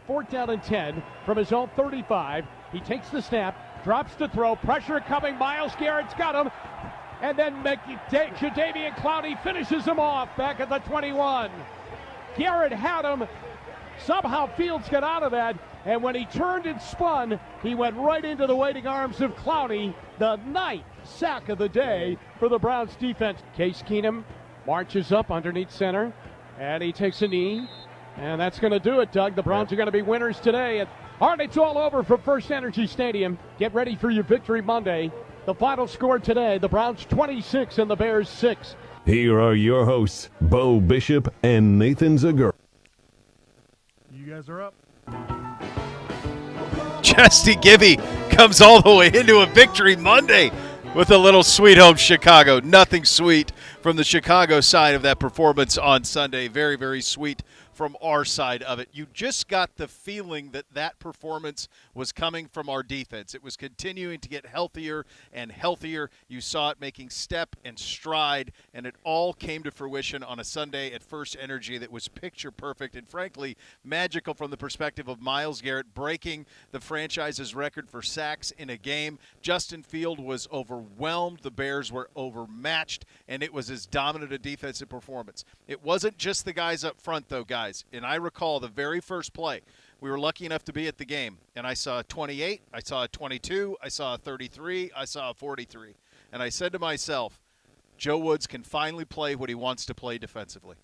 4th down and 10 from his own 35. He takes the snap, drops the throw, pressure coming. Myles Garrett's got him. And then Jadeveon Clowney finishes him off back at the 21. Garrett had him. Somehow Fields got out of that. And when he turned and spun, he went right into the waiting arms of Clowney. The 9th sack of the day for the Browns defense. Case Keenum marches up underneath center. And he takes a knee. And that's going to do it, Doug. The Browns are going to be winners today. All right, it's all over from First Energy Stadium. Get ready for your Victory Monday. The final score today, the Browns 26 and the Bears 6. Here are your hosts, Beau Bishop and Nathan Zegura. You guys are up. Chesty Gibby comes all the way into a Victory Monday with a little Sweet Home Chicago. Nothing sweet from the Chicago side of that performance on Sunday. Very, very sweet from our side of it. You just got the feeling that that performance was coming from our defense. It was continuing to get healthier and healthier. You saw it making step and stride, and it all came to fruition on a Sunday at First Energy that was picture perfect and frankly magical from the perspective of Myles Garrett breaking the franchise's record for sacks in a game. Justin Field was overwhelmed. The Bears were overmatched, and it was as dominant a defensive performance. It wasn't just the guys up front, though, guys. And I recall the very first play. We were lucky enough to be at the game, and I saw a 28, I saw a 22, I saw a 33, I saw a 43. And I said to myself, Joe Woods can finally play what he wants to play defensively.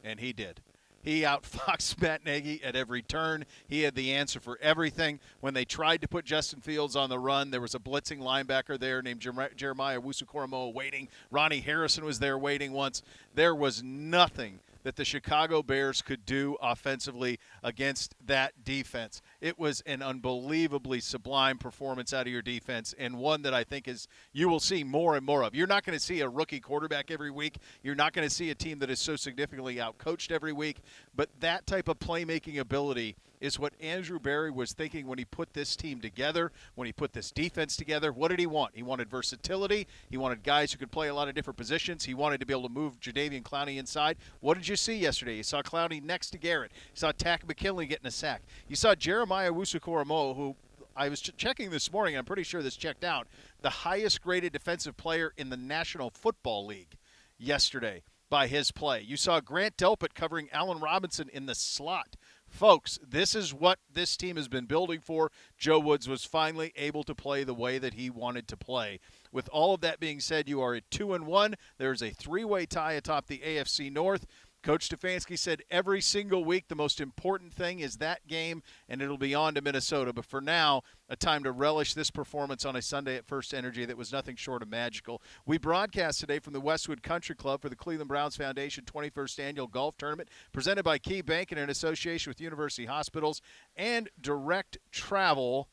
And he did. He outfoxed Matt Nagy at every turn. He had the answer for everything. When they tried to put Justin Fields on the run, there was a blitzing linebacker there named Jeremiah Owusu-Koramoah waiting. Ronnie Harrison was there waiting once. There was nothing that the Chicago Bears could do offensively against that defense. It was an unbelievably sublime performance out of your defense, and one that I think is you will see more and more of. You're not going to see a rookie quarterback every week. You're not going to see a team that is so significantly outcoached every week, but that type of playmaking ability is what Andrew Berry was thinking when he put this team together, when he put this defense together. What did he want? He wanted versatility. He wanted guys who could play a lot of different positions. He wanted to be able to move Jadeveon Clowney inside. What did you see yesterday? You saw Clowney next to Garrett. You saw Tack McKinley getting a sack. You saw Jeremiah Owusu-Koramoah, who I was checking this morning, and I'm pretty sure this checked out, the highest graded defensive player in the National Football League yesterday by his play. You saw Grant Delpit covering Allen Robinson in the slot. Folks, this is what this team has been building for. Joe Woods was finally able to play the way that he wanted to play. With all of that being said, you are at 2-1. There's a three-way tie atop the AFC North. Coach Stefanski said every single week the most important thing is that game, and it'll be on to Minnesota. But for now, a time to relish this performance on a Sunday at First Energy that was nothing short of magical. We broadcast today from the Westwood Country Club for the Cleveland Browns Foundation 21st Annual Golf Tournament, presented by Key Bank and in association with University Hospitals and Direct Travel.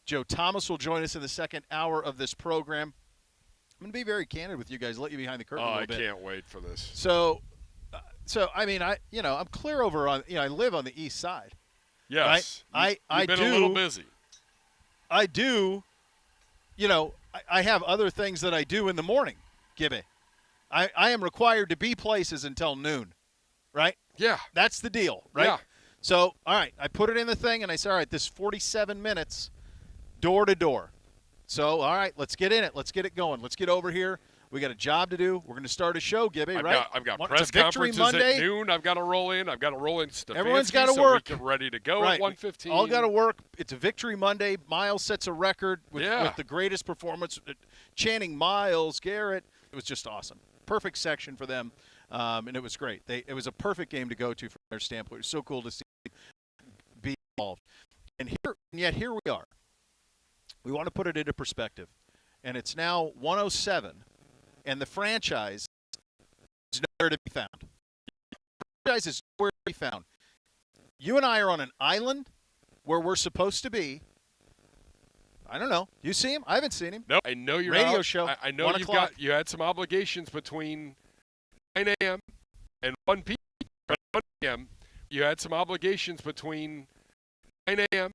Joe Thomas will join us in the second hour of this program. I'm going to be very candid with you guys, let you behind the curtain a little bit. I can't wait for this. So I mean, I'm clear over on, I live on the east side. Yes. Right? You've been a little busy. I do, I have other things that I do in the morning, Gibby. I am required to be places until noon, right? Yeah. That's the deal, right? Yeah. So, all right, I put it in the thing, and I said, all right, this 47 minutes door to door. So, all right, let's get in it. Let's get it going. Let's get over here. We got a job to do. We're going to start a show, Gibby, right? I've got press conferences Monday. at noon. I've got to roll in. Stefanski, Everyone's got to so work. We get ready to go right. at 1:15. All got to work. It's a Victory Monday. Miles sets a record with the greatest performance. Chanting Myles Garrett. It was just awesome. Perfect section for them, and it was great. It was a perfect game to go to from their standpoint. It was so cool to see be involved. And yet here we are. We want to put it into perspective. And it's now 1:07. And the franchise is nowhere to be found. The franchise is nowhere to be found. You and I are on an island where we're supposed to be. I don't know. You see him? I haven't seen him. No, I know you're radio out. show. I know you had some obligations between 9 a.m. and 1 p.m. You had some obligations between 9 a.m.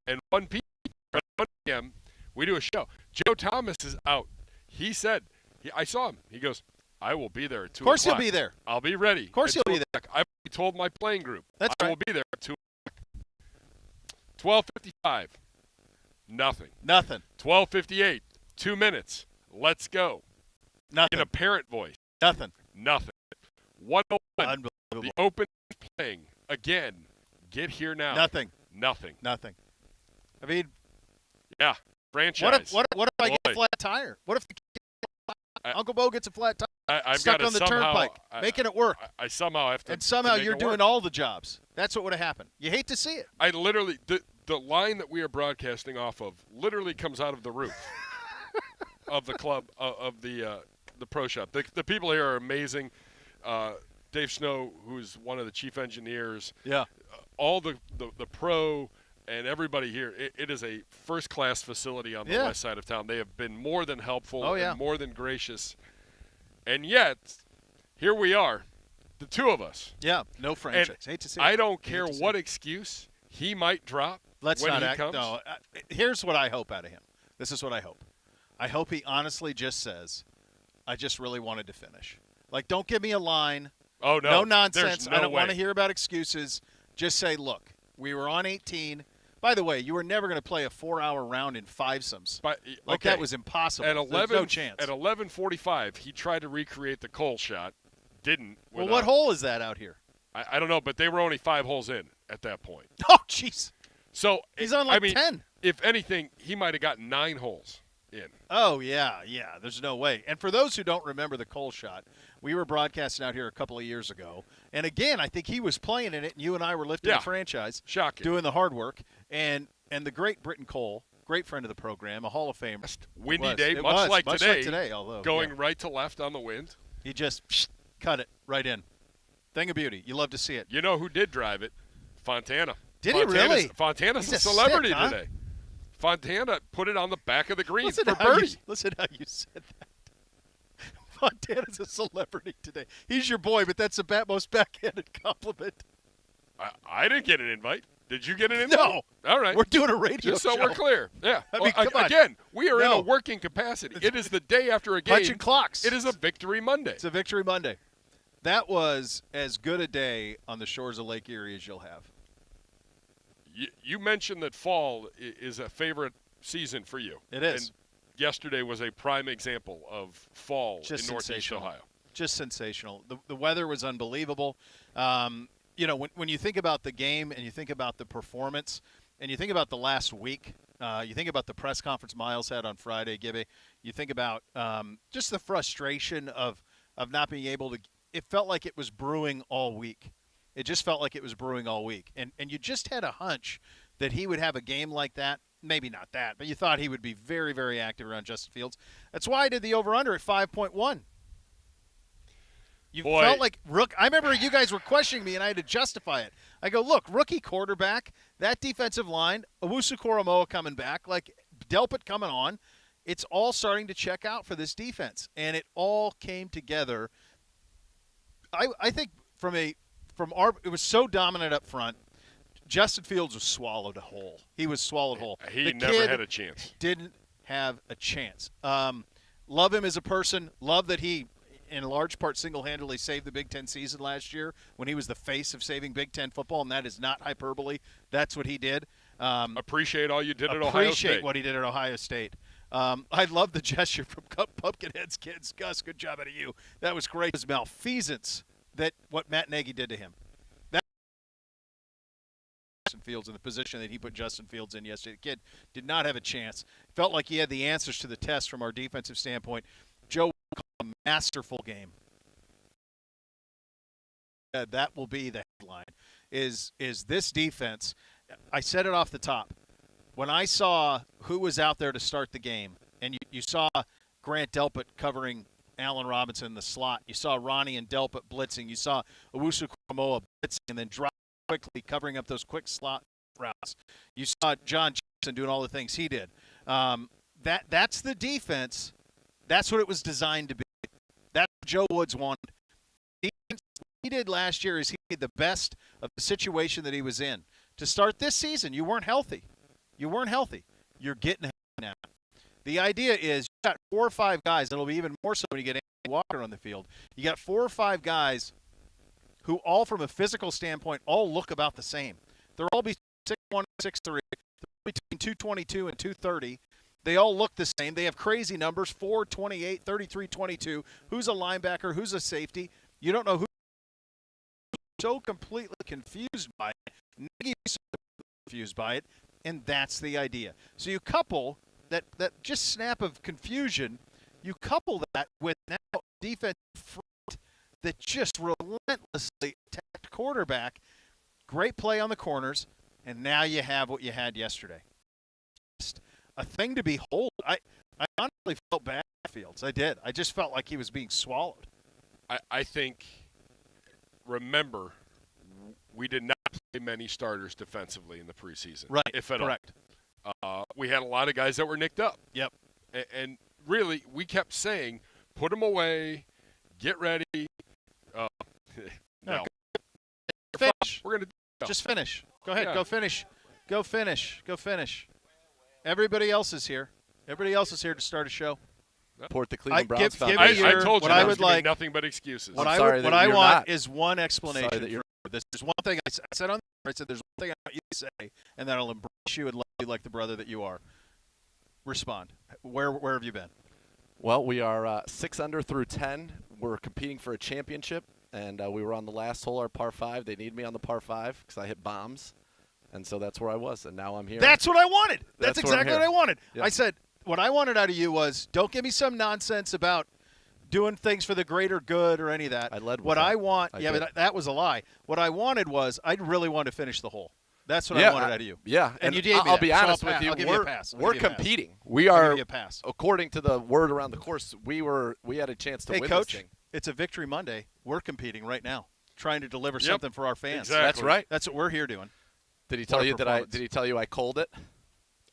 and 1 p.m. We do a show. Joe Thomas is out. He said. I saw him. He goes, I will be there at 2 o'clock. Of course he'll be there. I'll be ready. Of course he'll be there. I told my playing group. That's I right. will be there at 2 o'clock. 12:55. Nothing. Nothing. 12:58. 2 minutes. Let's go. Nothing. In a parent voice. Nothing. Nothing. 101. Unbelievable. The Open is playing. Again. Get here now. Nothing. Nothing. Nothing. I mean, Yeah. Franchise. what if I get a Boy. flat tire? What if Uncle Bo gets a flat tire? I've Stuck got on the turnpike, making it work. I somehow have to. And somehow to make you're it doing work. all the jobs. That's what would have happened. You hate to see it. I literally the line that we are broadcasting off of literally comes out of the roof of the club of the pro shop. The people here are amazing. Dave Snow, who's one of the chief engineers. Yeah. All the pro and everybody here. It is a first class facility on the west side of town. They have been more than helpful and more than gracious. And yet, here we are, the two of us. Yeah, no franchise. Hate to see it. I don't care what excuse he might drop when he comes. No, here's what I hope out of him. This is what I hope. I hope he honestly just says, I just really wanted to finish. Like, don't give me a line. Oh, no. No nonsense. There's no I don't want to way. hear about excuses. Just say, look, we were on 18. By the way, you were never going to play a 4-hour round in fivesomes. That was impossible. At There's no chance. At 11:45, he tried to recreate the Cole shot. Didn't. Well, what hole is that out here? I don't know, but they were only 5 holes in at that point. Oh, jeez. So he's on 10. If anything, he might have gotten 9 holes in. Oh, yeah. There's no way. And for those who don't remember the Cole shot, we were broadcasting out here a couple of years ago. And again, I think he was playing in it, and you and I were lifting the franchise. Shocking. Doing the hard work. And the great Britton Cole, great friend of the program, a Hall of Famer. Windy day, much like today, although going right to left on the wind. He just cut it right in. Thing of beauty. You love to see it. You know who did drive it? Fontana. Did he really? Fontana's He's a celebrity stick, huh? today. Fontana put it on the back of the green Listen for how birdie. Listen how you said that. Fontana's a celebrity today. He's your boy, but that's the most backhanded compliment. I didn't get an invite. Did you get an invite? No. All right. We're doing a radio Just so show. we're clear. Yeah. I mean, come on. Again, we are in No. a working capacity. It is the day after a game. Punching clocks. It is a Victory Monday. It's a Victory Monday. That was as good a day on the shores of Lake Erie as you'll have. You mentioned that fall is a favorite season for you. It is. And yesterday was a prime example of fall Just in Northeast sensational. Ohio. Just sensational. The weather was unbelievable. When you think about the game and you think about the performance and you think about the last week, you think about the press conference Miles had on Friday, Gibby. You think about just the frustration of not being able to – it felt like it was brewing all week. It just felt like it was brewing all week. And you just had a hunch that he would have a game like that. Maybe not that, but you thought he would be very, very active around Justin Fields. That's why I did the over-under at 5.1. You felt like I remember you guys were questioning me, and I had to justify it. I go, look, rookie quarterback, that defensive line, Owusu-Koramoah coming back, like Delpit coming on. It's all starting to check out for this defense, and it all came together. I think it was so dominant up front. Justin Fields was swallowed whole. He was swallowed whole. He never had a chance. Didn't have a chance. Love him as a person. Love that he, in large part, single-handedly saved the Big Ten season last year when he was the face of saving Big Ten football, and that is not hyperbole. That's what he did. Appreciate all you did at Ohio State. Appreciate what he did at Ohio State. I love the gesture from Pumpkinhead's kids. Gus, good job out of you. That was great. It was malfeasance that what Matt Nagy did to him. Justin Fields in the position that he put Justin Fields in yesterday. The kid did not have a chance. Felt like he had the answers to the test from our defensive standpoint. Joe, a masterful game. That will be the headline. Is this defense? I said it off the top. When I saw who was out there to start the game, and you saw Grant Delpit covering Allen Robinson in the slot, you saw Ronnie and Delpit blitzing, you saw Owusu-Koramoah blitzing and then drop quickly, covering up those quick slot routes. You saw John Jackson doing all the things he did. That's the defense. That's what it was designed to be. That's what Joe Woods wanted. What he did last year is he made the best of the situation that he was in. To start this season, you weren't healthy. You're getting healthy now. The idea is you got 4 or 5 guys, and it'll be even more so when you get Andy Walker on the field. You got 4 or 5 guys who all from a physical standpoint all look about the same. They're all 6'1", 6'3", between 222 and 230. They all look the same. They have crazy numbers, 4, 28, 33, 22. Who's a linebacker? Who's a safety? You don't know who. So completely confused by it. Nagy's so confused by it, and that's the idea. So you couple that just snap of confusion, you couple that with now a defensive front that just relentlessly attacked quarterback. Great play on the corners, and now you have what you had yesterday. Just a thing to behold. I honestly felt bad for Fields. I did. I just felt like he was being swallowed. I think, remember, we did not play many starters defensively in the preseason. Right, if at correct. all. We had a lot of guys that were nicked up. Yep. And really, we kept saying, put them away, get ready. No. Finish. We're going to Just finish. Go ahead. Yeah. Go finish. Go finish. Go finish. Everybody else is here. Everybody else is here to start a show. Support the Cleveland Browns give me Foundation. I told you what I there was would gonna be like- nothing but excuses. What sorry that I you're want not. is one explanation Sorry that you're- for this. There's one thing I said on there. I said there's one thing I want you to say, and then I'll embrace you and love you like the brother that you are. Respond. Where have you been? Well, we are 6 under through 10. We're competing for a championship, and we were on the last hole, our par 5. They need me on the par 5 because I hit bombs, and so that's where I was, and now I'm here. That's what I wanted. That's That's where I'm exactly what here. I wanted. Yeah. I said what I wanted out of you was don't give me some nonsense about doing things for the greater good or any of that. I led with what that. I want. I Yeah, did. but that was a lie. What I wanted was I really wanted to finish the hole. That's what yeah, I wanted out of you. Yeah, And you gave me I'll that, be so I'll honest pass. with you. I'll give you a pass. I'll We're give you a pass. competing. We I'll are, give you a pass. according to the word around the course, we had a chance to Hey, win Coach, this thing. it's a Victory Monday. We're competing right now, trying to deliver something for our fans. Exactly. That's right. That's what we're here doing. Did he tell What a you performance. Did he tell you I called it?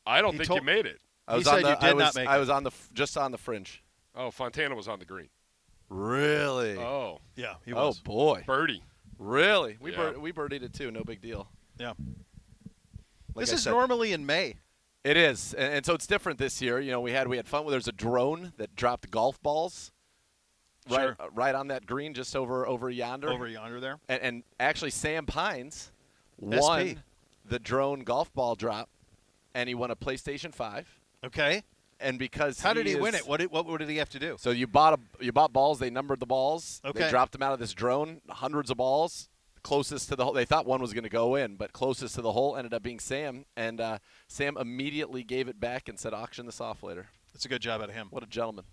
I don't He think told- you made it. I was said on the, you did I was, not make I it. was on the just on the fringe. Oh, Fontana was on the green. Really? Oh, Yeah, he Oh was. boy. birdie. Really? We Yeah. we birdied it too. No big deal. Yeah. Like This I is said, normally in May. It is, and so it's different this year. You know, we had fun. There's a drone that dropped golf balls, right, Sure. right on that green just over yonder. Over yonder there. And actually, Sam Pines SP. won the drone golf ball drop, and he won a PlayStation 5. Okay. And because How did he is- win it? What did he have to do? So you bought balls. They numbered the balls. Okay. They dropped them out of this drone. Hundreds of balls. Closest to the hole. They thought one was going to go in, but closest to the hole ended up being Sam. And Sam immediately gave it back and said, "Auction this off later." It's a good job out of him. What a gentleman.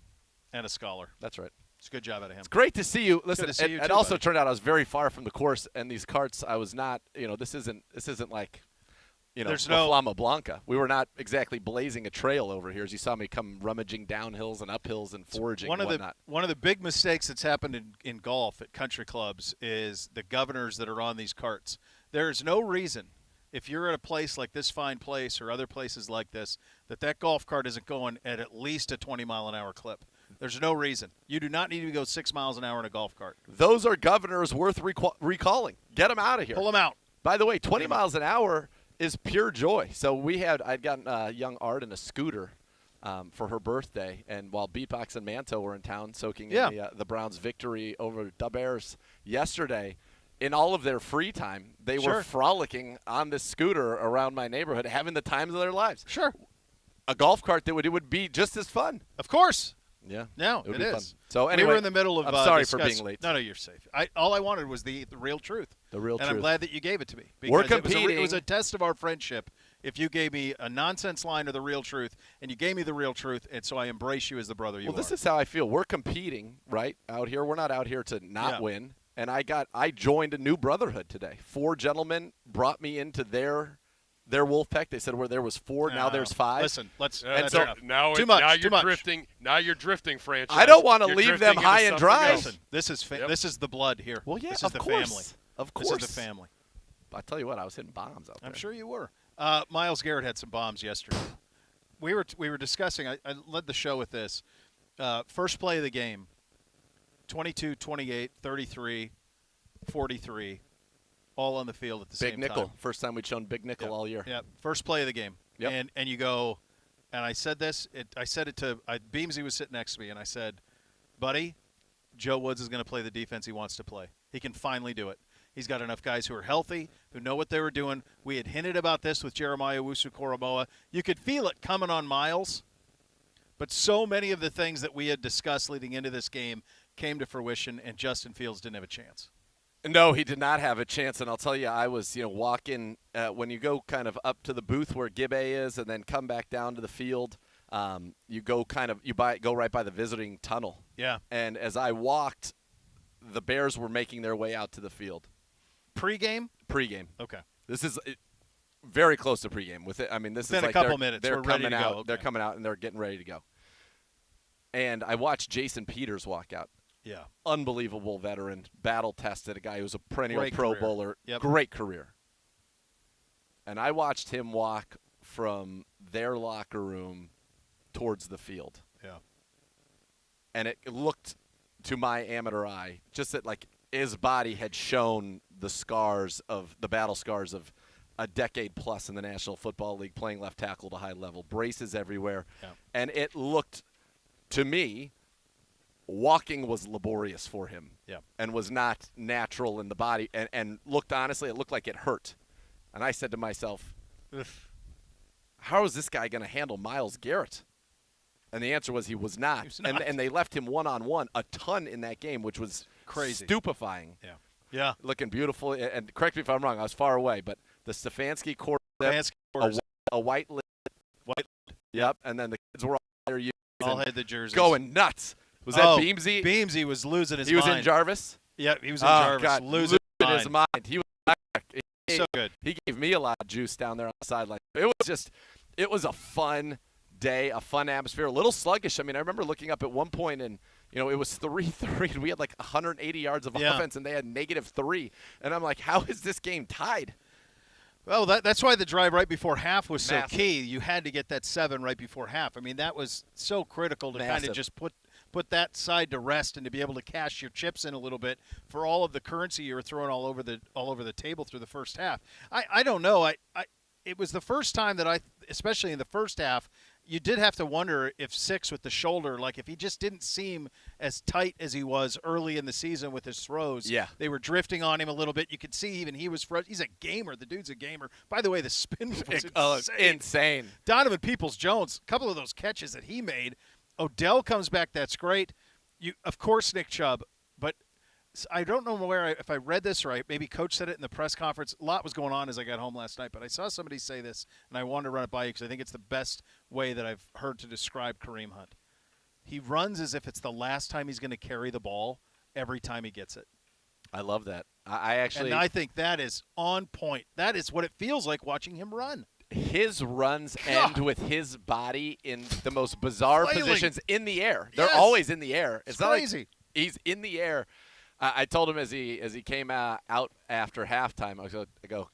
And a scholar. That's right. It's a good job out of him. It's great to see you. Listen, to see you it too, also buddy. turned out I was very far from the course, and these carts, I was not. This isn't like, There's La no- Flama Blanca. We were not exactly blazing a trail over here, as you saw me come rummaging down hills and up hills and foraging One and of whatnot. the big mistakes that's happened in golf at country clubs is the governors that are on these carts. There is no reason, if you're at a place like this fine place or other places like this, that golf cart isn't going at least a 20-mile-an-hour clip. There's no reason. You do not need to go 6 miles an hour in a golf cart. Those are governors worth recalling. Get them out of here. Pull them out. By the way, 20 miles an hour is pure joy. So I'd gotten young Art in a scooter for her birthday, and while Beatbox and Manto were in town soaking in the Browns' victory over the Bears yesterday, in all of their free time, they Sure. were frolicking on this scooter around my neighborhood, having the times of their lives. Sure. A golf cart it would be just as fun. Of course. Yeah. No, It would it be is. fun. So we anyway, were in the middle of I'm sorry for discuss- being late. No, you're safe. All I wanted was the real truth. The real and truth. I'm glad that you gave it to me. We're because it was competing. a test of our friendship. If you gave me a nonsense line or the real truth, and you gave me the real truth, and so I embrace you as the brother you Well, are. this is how I feel. We're competing, right, out here. We're not out here to not Yeah. win. And I joined a new brotherhood today. 4 gentlemen brought me into their wolf pack. They said where there was 4, now there's 5. Listen, let's. And that's so- enough. Now Too much, Now too you're much. drifting. Now you're drifting, franchise. I don't wanna You're leave drifting them into high and something dry. else. Listen, this is Yep. this is the blood here. Well, yeah, this is of the course. family. Of This course. is the family. I tell you what, I was hitting bombs out there. I'm sure you were. Miles Garrett had some bombs yesterday. We were discussing. I led the show with this. First play of the game. 22, 28, 33, 43, all on the field at the Big same nickel. time. First time we'd shown big nickel all year. Yeah, first play of the game. Yep. And you go, and I said this. I said it to Beamsy was sitting next to me, and I said, "Buddy, Joe Woods is going to play the defense he wants to play. He can finally do it. He's got enough guys who are healthy, who know what they were doing. We had hinted about this with Jeremiah Owusu-Koramoah. You could feel it coming on Miles, but so many of the things that we had discussed leading into this game came to fruition, and Justin Fields didn't have a chance. No, he did not have a chance, and I'll tell you, I was, walking when you go kind of up to the booth where Gibbe is, and then come back down to the field. You go go right by the visiting tunnel. Yeah. And as I walked, the Bears were making their way out to the field. Pre-game? Pre-game. Okay. This is very close to pre-game. This Within is a like couple minutes, they're we're ready coming to out. go. Okay. They're coming out and they're getting ready to go. And I watched Jason Peters walk out. Yeah. Unbelievable veteran, battle-tested, a guy who was a perennial Great Pro career. Bowler. Yep. Great career. And I watched him walk from their locker room towards the field. Yeah. And it looked, to my amateur eye, just that like his body had shown the battle scars of a decade plus in the National Football League, playing left tackle at a high level, braces everywhere. Yeah. And it looked, to me, walking was laborious for him. Yeah. And was not natural in the body, and honestly, it looked like it hurt. And I said to myself, how is this guy going to handle Myles Garrett? And the answer was he was not. He was not. And they left him one-on-one a ton in that game, which was crazy, stupefying. Yeah. Yeah. Looking beautiful. And correct me if I'm wrong, I was far away, but the Stefanski quarterback, a white lid. Yep. And then the kids were all there. All had the jerseys. Going nuts. Was that Beamsy? Beamsy was losing his mind. He was in Jarvis? Yeah, he was in Jarvis. God, losing his mind. He was so good. He gave me a lot of juice down there on the sideline. It was a fun day, a fun atmosphere, a little sluggish. I mean, I remember looking up at one point and, it was 3-3, and we had like 180 yards of offense, and they had -3. And I'm like, how is this game tied? Well, that's why the drive right before half was Massive. so key. You had to get that 7 right before half. I mean, that was so critical to kind of just put that side to rest and to be able to cash your chips in a little bit for all of the currency you were throwing all over the table through the first half. I don't know. It was the first time that especially in the first half, you did have to wonder if Six with the shoulder, like if he just didn't seem as tight as he was early in the season with his throws. Yeah. They were drifting on him a little bit. You could see even he was he's a gamer. The dude's a gamer. By the way, the spin was insane. Donovan Peoples-Jones, a couple of those catches that he made. Odell comes back. That's great. Of course, Nick Chubb, but I don't know if I read this right. Maybe Coach said it in the press conference. A lot was going on as I got home last night, but I saw somebody say this, and I wanted to run it by you because I think it's the best way that I've heard to describe Kareem Hunt. He runs as if it's the last time he's going to carry the ball every time he gets it. I love that. I think that is on point. That is what it feels like watching him run. His runs end with his body in the most bizarre Flailing. positions in the air. They're Yes. always in the air. It's not crazy. like he's in the air. I told him as he came out after halftime, I go,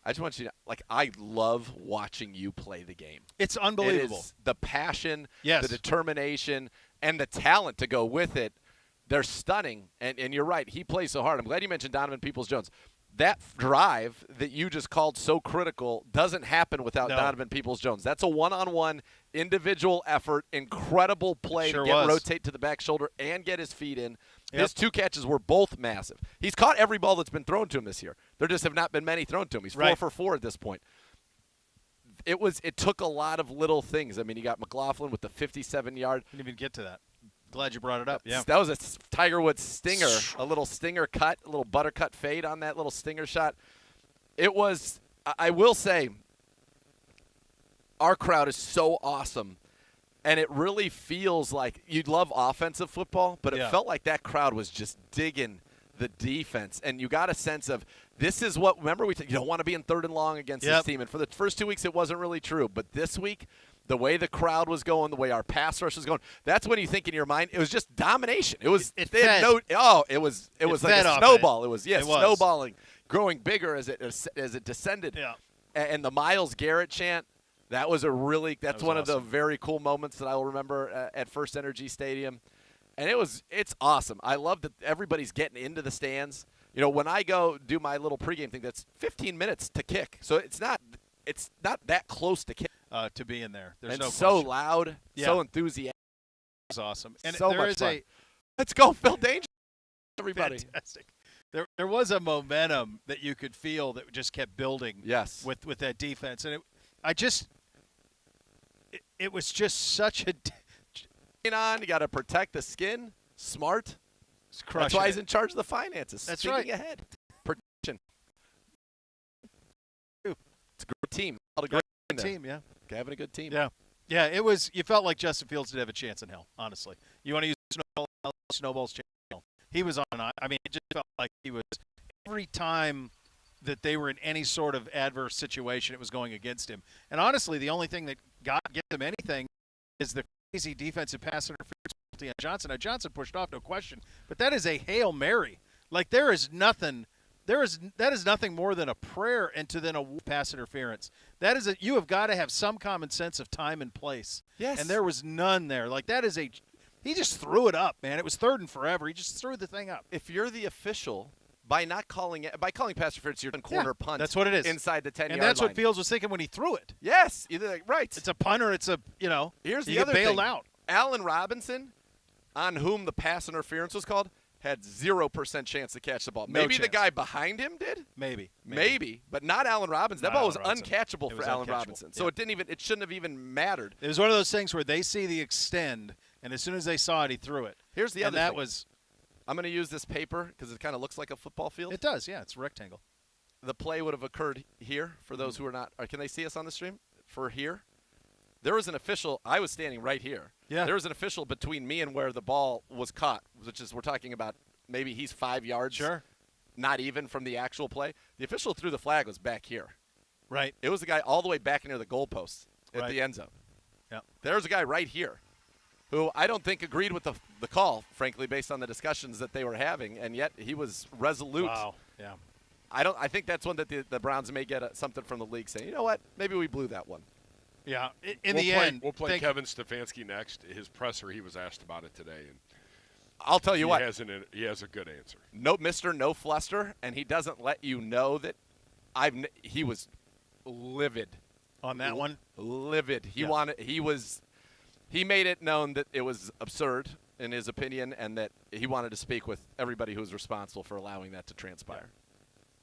I just want you to I love watching you play the game. It's unbelievable. It is the passion, Yes. the determination, and the talent to go with it. They're stunning, and you're right. He plays so hard. I'm glad you mentioned Donovan Peoples-Jones. That drive that you just called so critical doesn't happen without Donovan Peoples-Jones. That's a one-on-one individual effort, incredible play to rotate to the back shoulder and get his feet in. Yep. His 2 catches were both massive. He's caught every ball that's been thrown to him this year. There just have not been many thrown to him. He's 4 for 4 at this point. It took a lot of little things. I mean, you got McLaughlin with the 57-yard. Didn't even get to that. Glad you brought it up. Yeah, that was a Tiger Woods stinger, a little stinger cut, a little buttercut fade on that little stinger shot. It was, I will say, our crowd is so awesome, and it really feels like you'd love offensive football, but it felt like that crowd was just digging the defense, and you got a sense of this is what. Remember, you don't want to be in 3rd and long against this team, and for the first 2 weeks it wasn't really true, but this week, the way the crowd was going, the way our pass rush was going, that's when you think in your mind it was just domination. It was it had it was like a snowball. It was snowballing, growing bigger as it descended. Yeah. And the Myles Garrett chant, that was that's one awesome. of the very cool moments that I will remember at First Energy Stadium. And it's awesome. I love that everybody's getting into the stands. When I go do my little pregame thing, that's 15 minutes to kick. So it's not that close to kick. To be in there. There's and no so question. loud, so enthusiastic. It's awesome. And so there much is fun. Let's go, Phil Danger, everybody. Fantastic. There was a momentum that you could feel that just kept building. Yes. With that defense, and it was just such a. You got to protect the skin. Smart. That's why he's in charge of the finances. That's Thinking right. ahead. Protection. It's a great team. A great team, yeah. Having a good team. Yeah. Yeah, it was. You felt like Justin Fields did have a chance in hell, honestly. You want to use snowballs chance in hell. He was on. I mean, it just felt like he was every time that they were in any sort of adverse situation, it was going against him. And honestly, the only thing that gave them anything is the crazy defensive pass interference penalty on Johnson. Now, Johnson pushed off, no question, but that is a Hail Mary. Like, that is nothing more than a prayer into then a pass interference. You have got to have some common sense of time and place. Yes. And there was none there. Like, he just threw it up, man. It was 3rd and forever. He just threw the thing up. If you're the official, by calling pass interference, you're corner punt. That's what it is. Inside the 10-yard line. And that's what Fields was thinking when he threw it. Yes. Right. It's a punt or it's Here's the you other get bailed thing. out. Allen Robinson, on whom the pass interference was called, had 0% chance to catch the ball. Maybe the guy behind him did. Maybe. But not Allen Robinson. That ball was uncatchable for Allen Robinson. Yeah. So it shouldn't have even mattered. It was one of those things where they see the extend, and as soon as they saw it, he threw it. Here's the other thing. Was. I'm going to use this paper because it kind of looks like a football field. It does, yeah. It's a rectangle. The play would have occurred here for those who are not. Can they see us on the stream? For here, there was an official. I was standing right here. Yeah. There was an official between me and where the ball was caught, which is we're talking about. Maybe he's 5 yards. Sure. Not even from the actual play. The official threw the flag was back here. Right. It was the guy all the way back near the goalpost at the end zone. Yeah. There's a guy right here who I don't think agreed with the call, frankly, based on the discussions that they were having, and yet he was resolute. Wow. Yeah. I think that's one that the Browns may get something from the league saying, you know what, maybe we blew that one. Yeah. We'll play Kevin Stefanski next. His presser, he was asked about it today, and I'll tell you what. He has a good answer. No, Mr. No Fluster, and he doesn't let you know that he was livid. On that one? Livid. He made it known that it was absurd in his opinion and that he wanted to speak with everybody who was responsible for allowing that to transpire.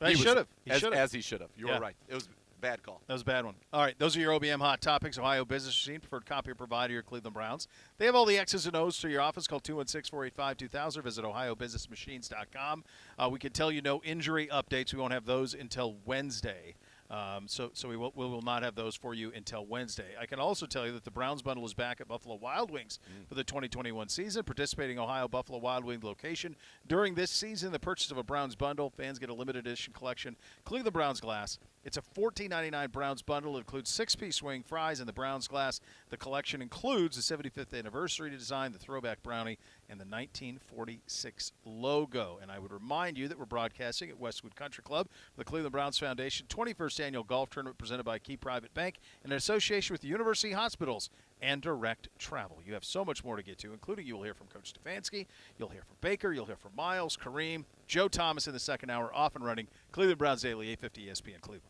Yeah. He should have. As he should have. You were right. It was bad call. That was a bad one. All right, those are your OBM hot topics. Ohio Business Machine, preferred copier provider, your Cleveland Browns. They have all the X's and O's to your office. Call 216-485-2000. Visit ohiobusinessmachines.com. We can tell you no injury updates. We won't have those until Wednesday. So we will not have those for you until Wednesday. I can also tell you that the Browns bundle is back at Buffalo Wild Wings for the 2021 season. Participating Ohio Buffalo Wild Wing location. During this season, the purchase of a Browns bundle, fans get a limited edition collection, Cleveland Browns glass. It's a $14.99 Browns bundle. It includes 6-piece wing, fries, and the Browns glass. The collection includes the 75th anniversary design, the throwback brownie, and the 1946 logo. And I would remind you that we're broadcasting at Westwood Country Club, the Cleveland Browns Foundation 21st Annual Golf Tournament presented by Key Private Bank in association with the University Hospitals and Direct Travel. You have so much more to get to, including you will hear from Coach Stefanski, you'll hear from Baker, you'll hear from Miles, Kareem, Joe Thomas in the second hour, off and running. Cleveland Browns Daily, 850 ESPN Cleveland.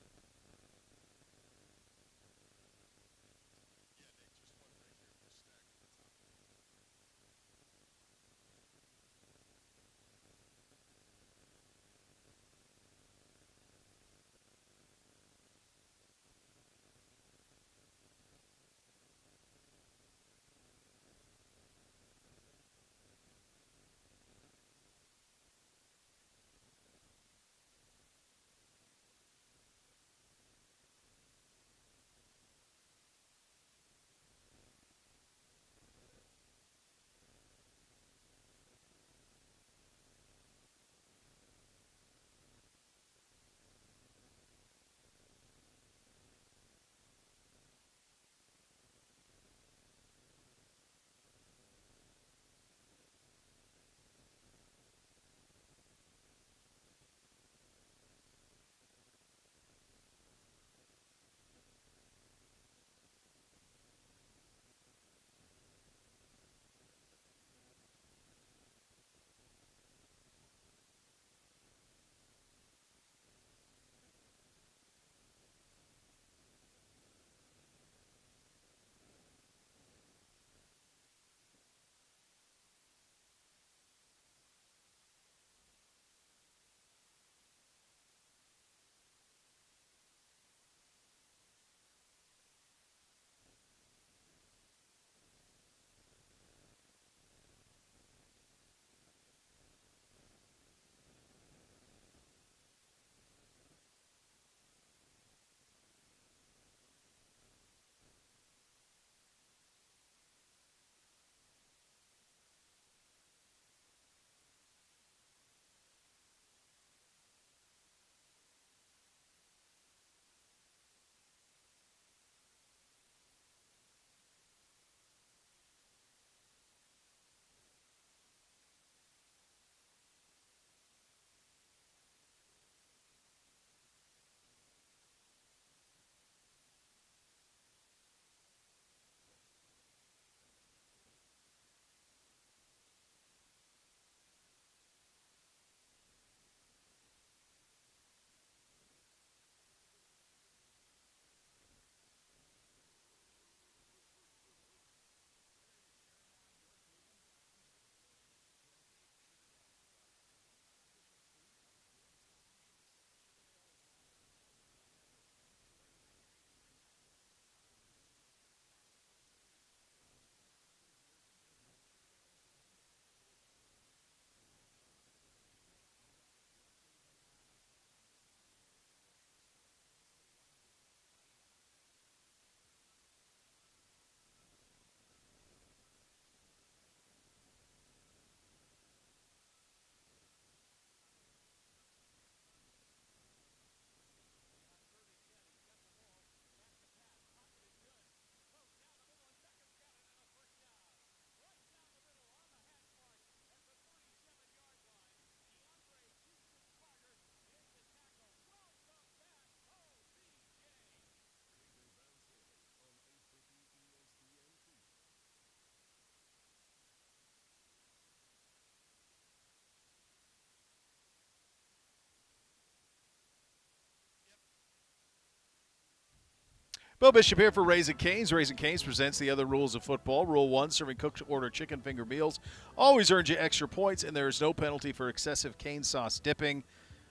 Beau Bishop here for Raising Cane's. Raising Cane's presents the other rules of football. Rule 1, serving cooked-to-order chicken finger meals always earns you extra points, and there is no penalty for excessive cane sauce dipping.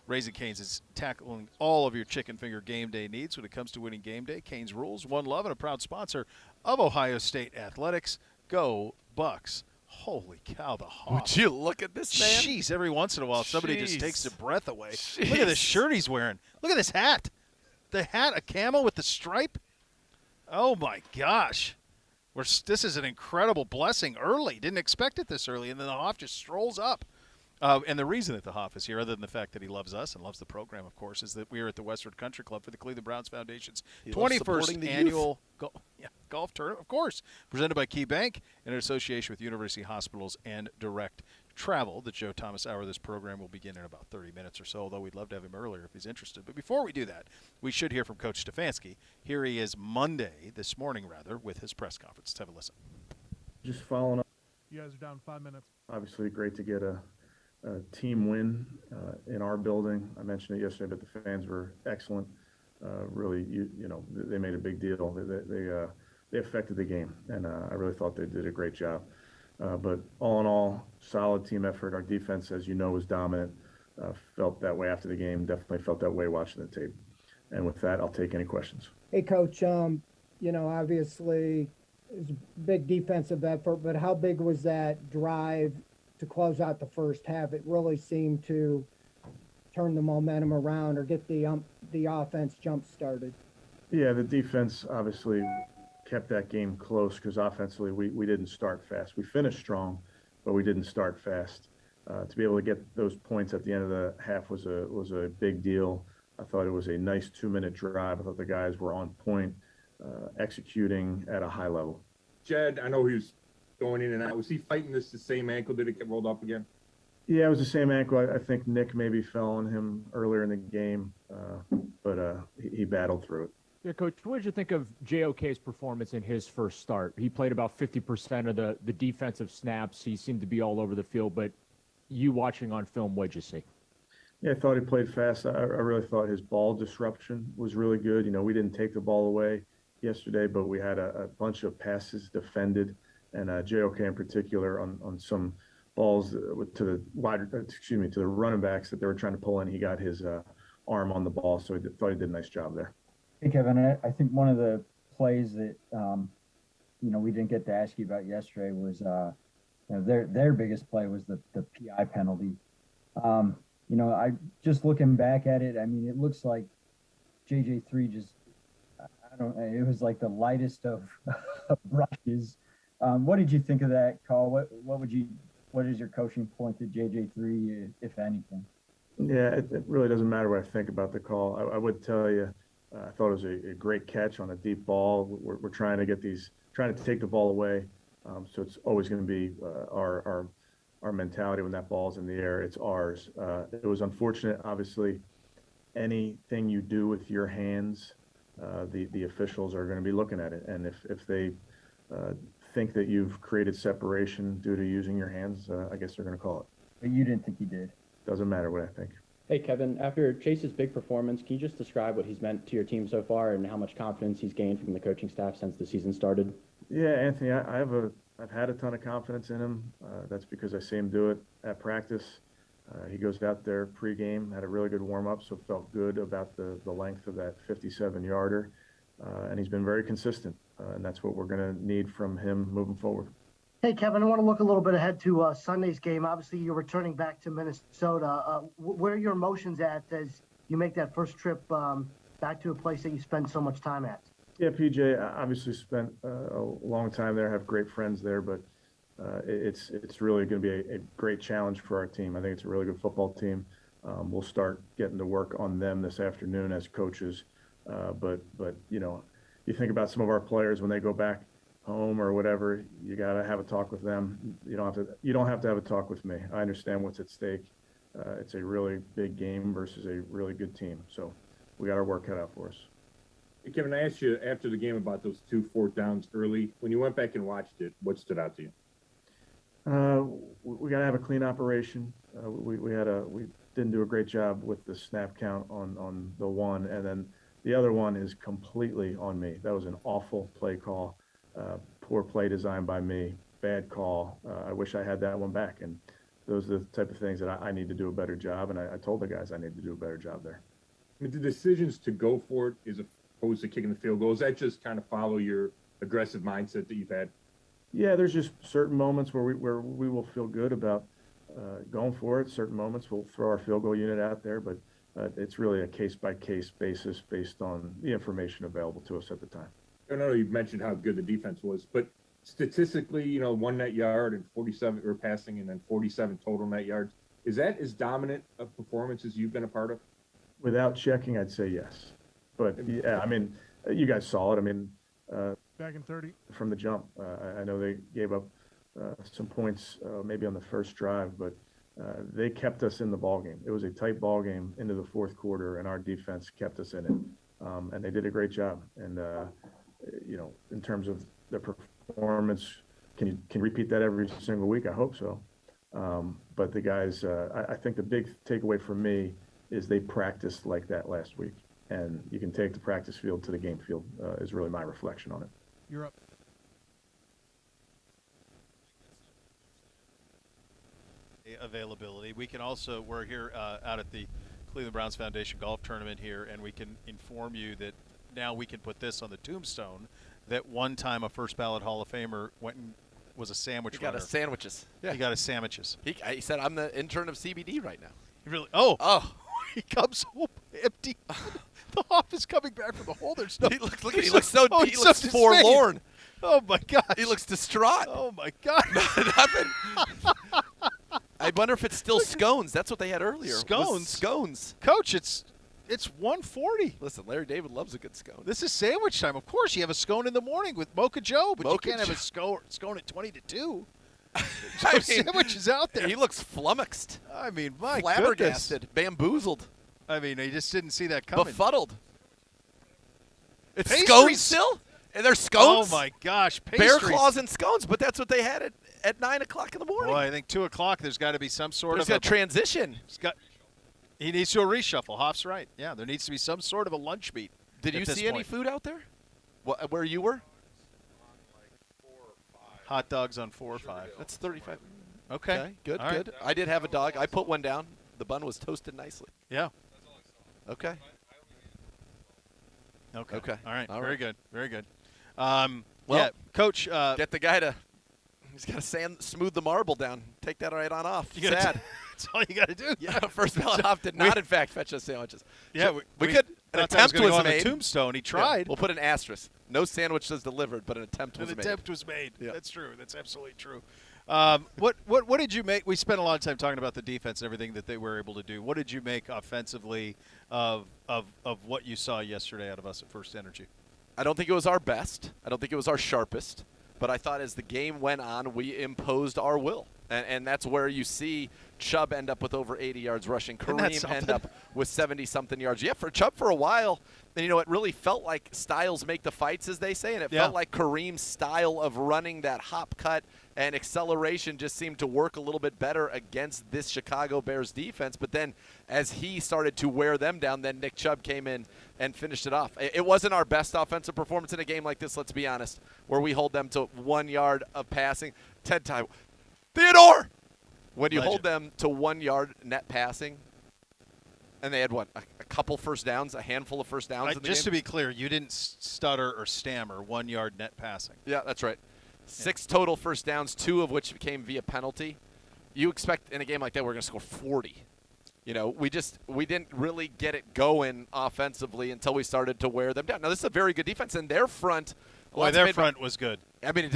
Raising Cane's is tackling all of your chicken finger game day needs when it comes to winning game day. Cane's Rules, One Love, and a proud sponsor of Ohio State Athletics. Go Bucks. Holy cow, the Hawks. Would you look at this man? Jeez, every once in a while somebody just Jeez. takes the breath away. Jeez. Look at this shirt he's wearing. Look at this hat. The hat, a camo with the stripe. Oh, my gosh. This is an incredible blessing early. Didn't expect it this early, and then the Hoff just strolls up. And the reason that the Hoff is here, other than the fact that he loves us and loves the program, of course, is that we are at the Westford Country Club for the Cleveland Browns Foundation's 21st annual golf tournament, of course, presented by Key Bank in association with University Hospitals and Direct Travel. The Joe Thomas Hour of this program will begin in about 30 minutes or so, although we'd love to have him earlier if he's interested. But before we do that, we should hear from Coach Stefanski. Here he is this morning, with his press conference. Let's have a listen. Just following up. You guys are down 5 minutes. Obviously, great to get a team win in our building. I mentioned it yesterday, but the fans were excellent. Really, they made a big deal. They affected the game, and I really thought they did a great job. But all in all, solid team effort. Our defense, as you know, was dominant. Felt that way after the game. Definitely felt that way watching the tape. And with that, I'll take any questions. Hey, Coach. Obviously, it was a big defensive effort, but how big was that drive to close out the first half? It really seemed to turn the momentum around or get the offense jump started. Yeah, the defense obviously kept that game close because offensively we didn't start fast. We finished strong, but we didn't start fast. To be able to get those points at the end of the half was a big deal. I thought it was a nice 2-minute drive. I thought the guys were on point, executing at a high level. Jed, I know he was going in and out. Was he fighting the same ankle? Did it get rolled up again? Yeah, it was the same ankle. I think Nick maybe fell on him earlier in the game, but he battled through it. Yeah, Coach, what did you think of JOK's performance in his first start? He played about 50% of the defensive snaps. He seemed to be all over the field, but you watching on film, what did you see? Yeah, I thought he played fast. I really thought his ball disruption was really good. We didn't take the ball away yesterday, but we had a bunch of passes defended, and JOK in particular on some balls to the running backs that they were trying to pull in. He got his arm on the ball, so I thought he did a nice job there. Hey, Kevin, I think one of the plays that, we didn't get to ask you about yesterday was, their biggest play was the PI penalty. I just looking back at it, it looks like JJ3 just, it was like the lightest of brushes. What did you think of that call? What is your coaching point to JJ3, if anything? Yeah, it really doesn't matter what I think about the call. I would tell you, I thought it was a great catch on a deep ball. We're trying to take the ball away. So it's always going to be our mentality when that ball's in the air. It's ours. It was unfortunate. Obviously, anything you do with your hands, the officials are going to be looking at it. And if they think that you've created separation due to using your hands, I guess they're going to call it. But you didn't think he did? Doesn't matter what I think. Hey, Kevin, after Chase's big performance, can you just describe what he's meant to your team so far and how much confidence he's gained from the coaching staff since the season started? Yeah, Anthony, I've had a ton of confidence in him. That's because I see him do it at practice. He goes out there pregame, had a really good warm-up, so felt good about the length of that 57-yarder. And he's been very consistent, and that's what we're going to need from him moving forward. Hey, Kevin, I want to look a little bit ahead to Sunday's game. Obviously, you're returning back to Minnesota. Where are your emotions at as you make that first trip back to a place that you spend so much time at? Yeah, PJ, I obviously spent a long time there, have great friends there, but it's really going to be a great challenge for our team. I think it's a really good football team. We'll start getting to work on them this afternoon as coaches. But you think about some of our players when they go back home or whatever, you got to have a talk with them. You don't have to have a talk with me. I understand what's at stake. It's a really big game versus a really good team. So we got our work cut out for us. Hey, Kevin, I asked you after the game about those 2 4th downs early. When you went back and watched it, what stood out to you? We got to have a clean operation. We didn't do a great job with the snap count on the one, and then The other one is completely on me. That was an awful play call, poor play design by me, bad call. I wish I had that one back. And those are the type of things that I need to do a better job. And I told the guys I need to do a better job there. I mean, the decisions to go for it as opposed to kicking the field goal, is that just kind of follow your aggressive mindset that you've had? Yeah, there's just certain moments where we will feel good about going for it. Certain moments we'll throw our field goal unit out there, but it's really a case-by-case basis based on the information available to us at the time. I know you mentioned how good the defense was, but statistically, 1 net yard and 47 or passing and then 47 total net yards. Is that as dominant a performance as you've been a part of? Without checking, I'd say yes. But yeah, I mean, you guys saw it. I mean, back in 30 from the jump. I know they gave up some points maybe on the first drive, but they kept us in the ball game. It was a tight ball game into the fourth quarter, and our defense kept us in it. And they did a great job. And in terms of the performance, can you repeat that every single week? I hope so. But the guys, I think the big takeaway for me is they practiced like that last week. And you can take the practice field to the game field is really my reflection on it. You're up. Availability. We can also, we're here out at the Cleveland Browns Foundation Golf Tournament here, and we can inform you that now we can put this on the tombstone, that one time a first ballot Hall of Famer went and was a sandwich runner. He got his sandwiches. Yeah. He got his sandwiches. He said, I'm the intern of CBD right now. He really? Oh. He comes home empty. The office coming back from the hole. There's no. He looks so forlorn. Oh my gosh. He looks distraught. Oh my God. Nothing. I wonder if it's still scones. That's what they had earlier. Scones. Scones. Coach, it's 1:40. Listen, Larry David loves a good scone. This is sandwich time. Of course, you have a scone in the morning with Mocha Joe, but Mocha you can't have a scone at 20 to 2. Sandwiches out there. He looks flummoxed. I mean, my flabbergasted, goodness. bamboozled. I mean, he just didn't see that coming. Befuddled. It's Pastries. scones still? And they're scones? Oh, my gosh. Bear claws and scones, but that's what they had at 9 o'clock in the morning. Boy, I think 2 o'clock there's got to be some sort of a transition. He needs to reshuffle. Hoff's right. Yeah, there needs to be some sort of a lunch meet. Did you see any food out there? Where you were? Hot dogs on 4 or 5. That's 35. Okay. Good, all good. Right. I did have a dog. I put one down. The bun was toasted nicely. Yeah. Okay. Okay. Okay. All right. All Very right. good. Very good. Well, yeah, Coach. Get the guy to. He's got to smooth the marble down. Take that right on off. Sad. That's all you got to do. Yeah. First ballot Hoff did not, in fact, fetch us sandwiches. Yeah. So we could. An attempt was on made. The tombstone. He tried. Yeah, we'll put an asterisk. No sandwich was delivered, but an attempt was made. An attempt was made. Yeah. That's true. That's absolutely true. What did you make? We spent a lot of time talking about the defense and everything that they were able to do. What did you make offensively of what you saw yesterday out of us at First Energy? I don't think it was our best. I don't think it was our sharpest. But I thought as the game went on, we imposed our will. And that's where you see Chubb end up with over 80 yards rushing. Kareem end up with 70-something yards. Yeah, for Chubb for a while, and it really felt like styles make the fights, as they say, and it felt like Kareem's style of running that hop cut and acceleration just seemed to work a little bit better against this Chicago Bears defense. But then as he started to wear them down, then Nick Chubb came in and finished it off. It wasn't our best offensive performance in a game like this, let's be honest, where we hold them to 1 yard of passing. Theodore! When you hold them to 1 yard net passing, and they had, a couple first downs, a handful of first downs in the Just game? to be clear, you didn't stutter or stammer 1 yard net passing. Yeah, that's right. 6 total first downs, 2 of which came via penalty. You expect in a game like that we're going to score 40. We didn't really get it going offensively until we started to wear them down. Now, this is a very good defense, and their front – their front was good. I mean,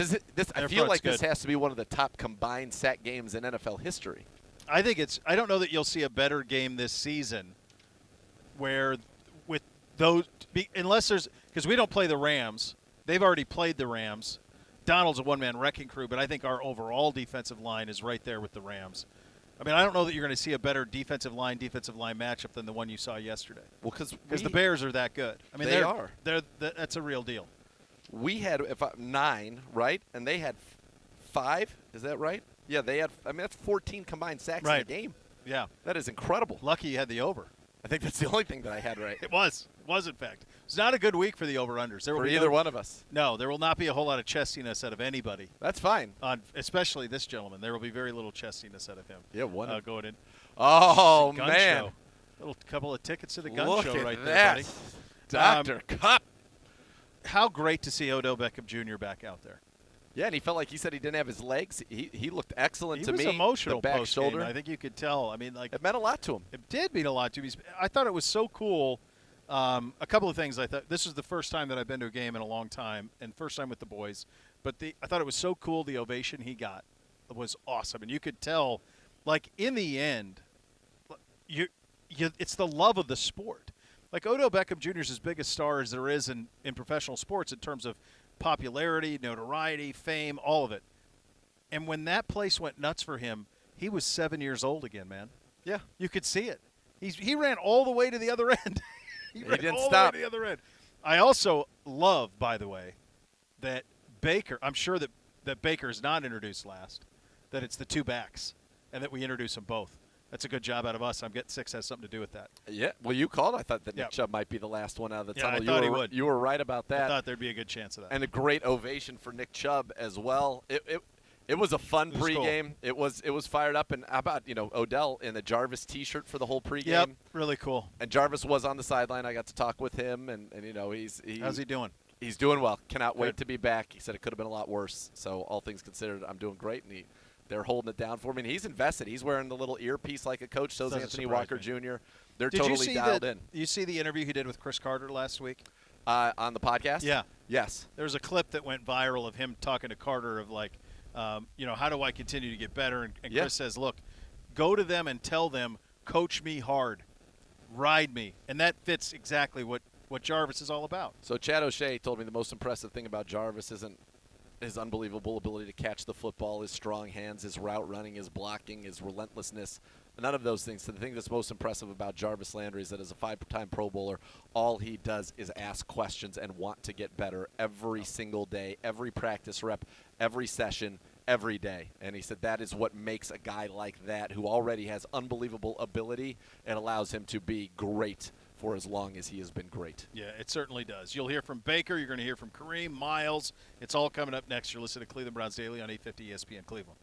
I feel like this has to be one of the top combined sack games in NFL history. I don't know that you'll see a better game this season where with those – unless there's – because we don't play the Rams. They've already played the Rams. Donald's a one-man wrecking crew, but I think our overall defensive line is right there with the Rams. I mean, I don't know that you're going to see a better defensive line matchup than the one you saw yesterday. Well, because the Bears are that good. I mean, they are. That's a real deal. We had 9, right? And they had 5. Is that right? Yeah, they had. I mean, that's 14 combined sacks in the game. Yeah, that is incredible. Lucky you had the over. I think that's the only thing that I had right. It was in fact. It's not a good week for the over-unders. For either one of us. No, there will not be a whole lot of chestiness out of anybody. That's fine. Especially this gentleman. There will be very little chestiness out of him. Yeah, one. Going in. Oh, gun man. Show. Little couple of tickets to the gun Look show at right that. there, buddy. Dr. Cup. How great to see Odell Beckham Jr. back out there. Yeah, and he felt like he said he didn't have his legs. He looked excellent to me. He was emotional the back post-game. shoulder. I think you could tell. I mean, like it meant a lot to him. It did mean a lot to him. I thought it was so cool. A couple of things. I thought this was the first time that I've been to a game in a long time, and first time with the boys. But I thought it was so cool. The ovation he got was awesome, and you could tell, like in the end, it's the love of the sport. Like Odell Beckham Jr. is as big a star as there is in professional sports in terms of popularity, notoriety, fame, all of it. And when that place went nuts for him, he was 7 years old again, man. Yeah. You could see it. He ran all the way to the other end. He didn't all stop. the way to the other end. I also love, by the way, that Baker, I'm sure that Baker is not introduced last, that it's the two backs, and that we introduce them both. That's a good job out of us. I'm getting 6 has something to do with that. Yeah. Well, you called. I thought that Nick Chubb might be the last one out of the tunnel. I thought he would. You were right about that. I thought there'd be a good chance of that. And a great ovation for Nick Chubb as well. It was a fun pregame. Cool. It was fired up. And how about Odell in the Jarvis T-shirt for the whole pregame? Yep, really cool. And Jarvis was on the sideline. I got to talk with him, and he's how's he doing? He's doing well. Cannot wait to be back. He said it could have been a lot worse. So all things considered, I'm doing great, and they're holding it down for me. And he's invested. He's wearing the little earpiece like a coach. So's Anthony Walker Jr. They're totally dialed in. You see the interview he did with Chris Carter last week? On the podcast? Yeah. Yes. There was a clip that went viral of him talking to Carter of like, how do I continue to get better? And Chris says, look, go to them and tell them, coach me hard, ride me. And that fits exactly what Jarvis is all about. So Chad O'Shea told me the most impressive thing about Jarvis isn't his unbelievable ability to catch the football, his strong hands, his route running, his blocking, his relentlessness. None of those things. So the thing that's most impressive about Jarvis Landry is that as a 5-time Pro Bowler, all he does is ask questions and want to get better every single day, every practice rep, every session, every day. And he said that is what makes a guy like that, who already has unbelievable ability, and allows him to be great for as long as he has been great. Yeah, it certainly does. You'll hear from Baker. You're going to hear from Kareem, Miles. It's all coming up next. You're listening to Cleveland Browns Daily on 850 ESPN Cleveland.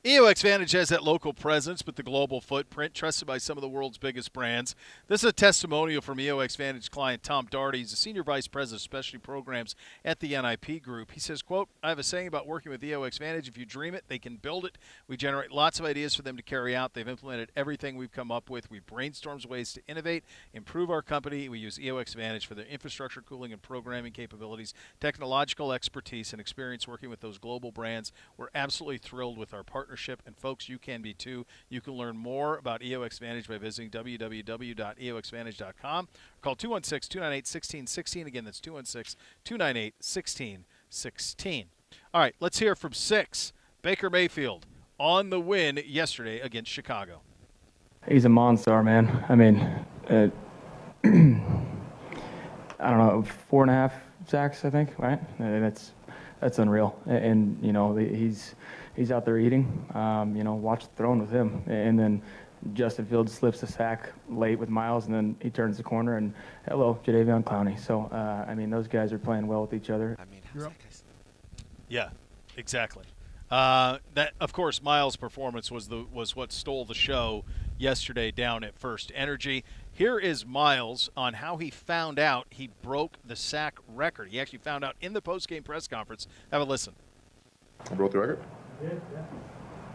EOX Vantage has that local presence, but the global footprint, trusted by some of the world's biggest brands. This is a testimonial from EOX Vantage client Tom Daugherty. He's the Senior Vice President of Specialty Programs at the NIP Group. He says, quote, I have a saying about working with EOX Vantage. If you dream it, they can build it. We generate lots of ideas for them to carry out. They've implemented everything we've come up with. We brainstorm ways to innovate, improve our company. We use EOX Vantage for their infrastructure, cooling, and programming capabilities, technological expertise, and experience working with those global brands. We're absolutely thrilled with our partnership. And folks, you can be too. You can learn more about EOX Vantage by visiting www.eoxvantage.com. Call 216-298-1616. Again, that's 216-298-1616. All right, let's hear from 6. Baker Mayfield on the win yesterday against Chicago. He's a monster, man. I mean, I don't know, 4.5 sacks, I think, right? That's unreal. And you know, he's out there eating. You know, watch the throwing with him. And then Justin Fields slips a sack late with Miles, and then he turns the corner, and hello, Jadeveon Clowney. So, I mean, those guys are playing well with each other. I mean, how's that guys? Yeah, exactly. That, of course, Miles' performance was what stole the show yesterday down at First Energy. Here is Miles on how he found out he broke the sack record. He actually found out in the post-game press conference. Have a listen. I broke the record? Yeah.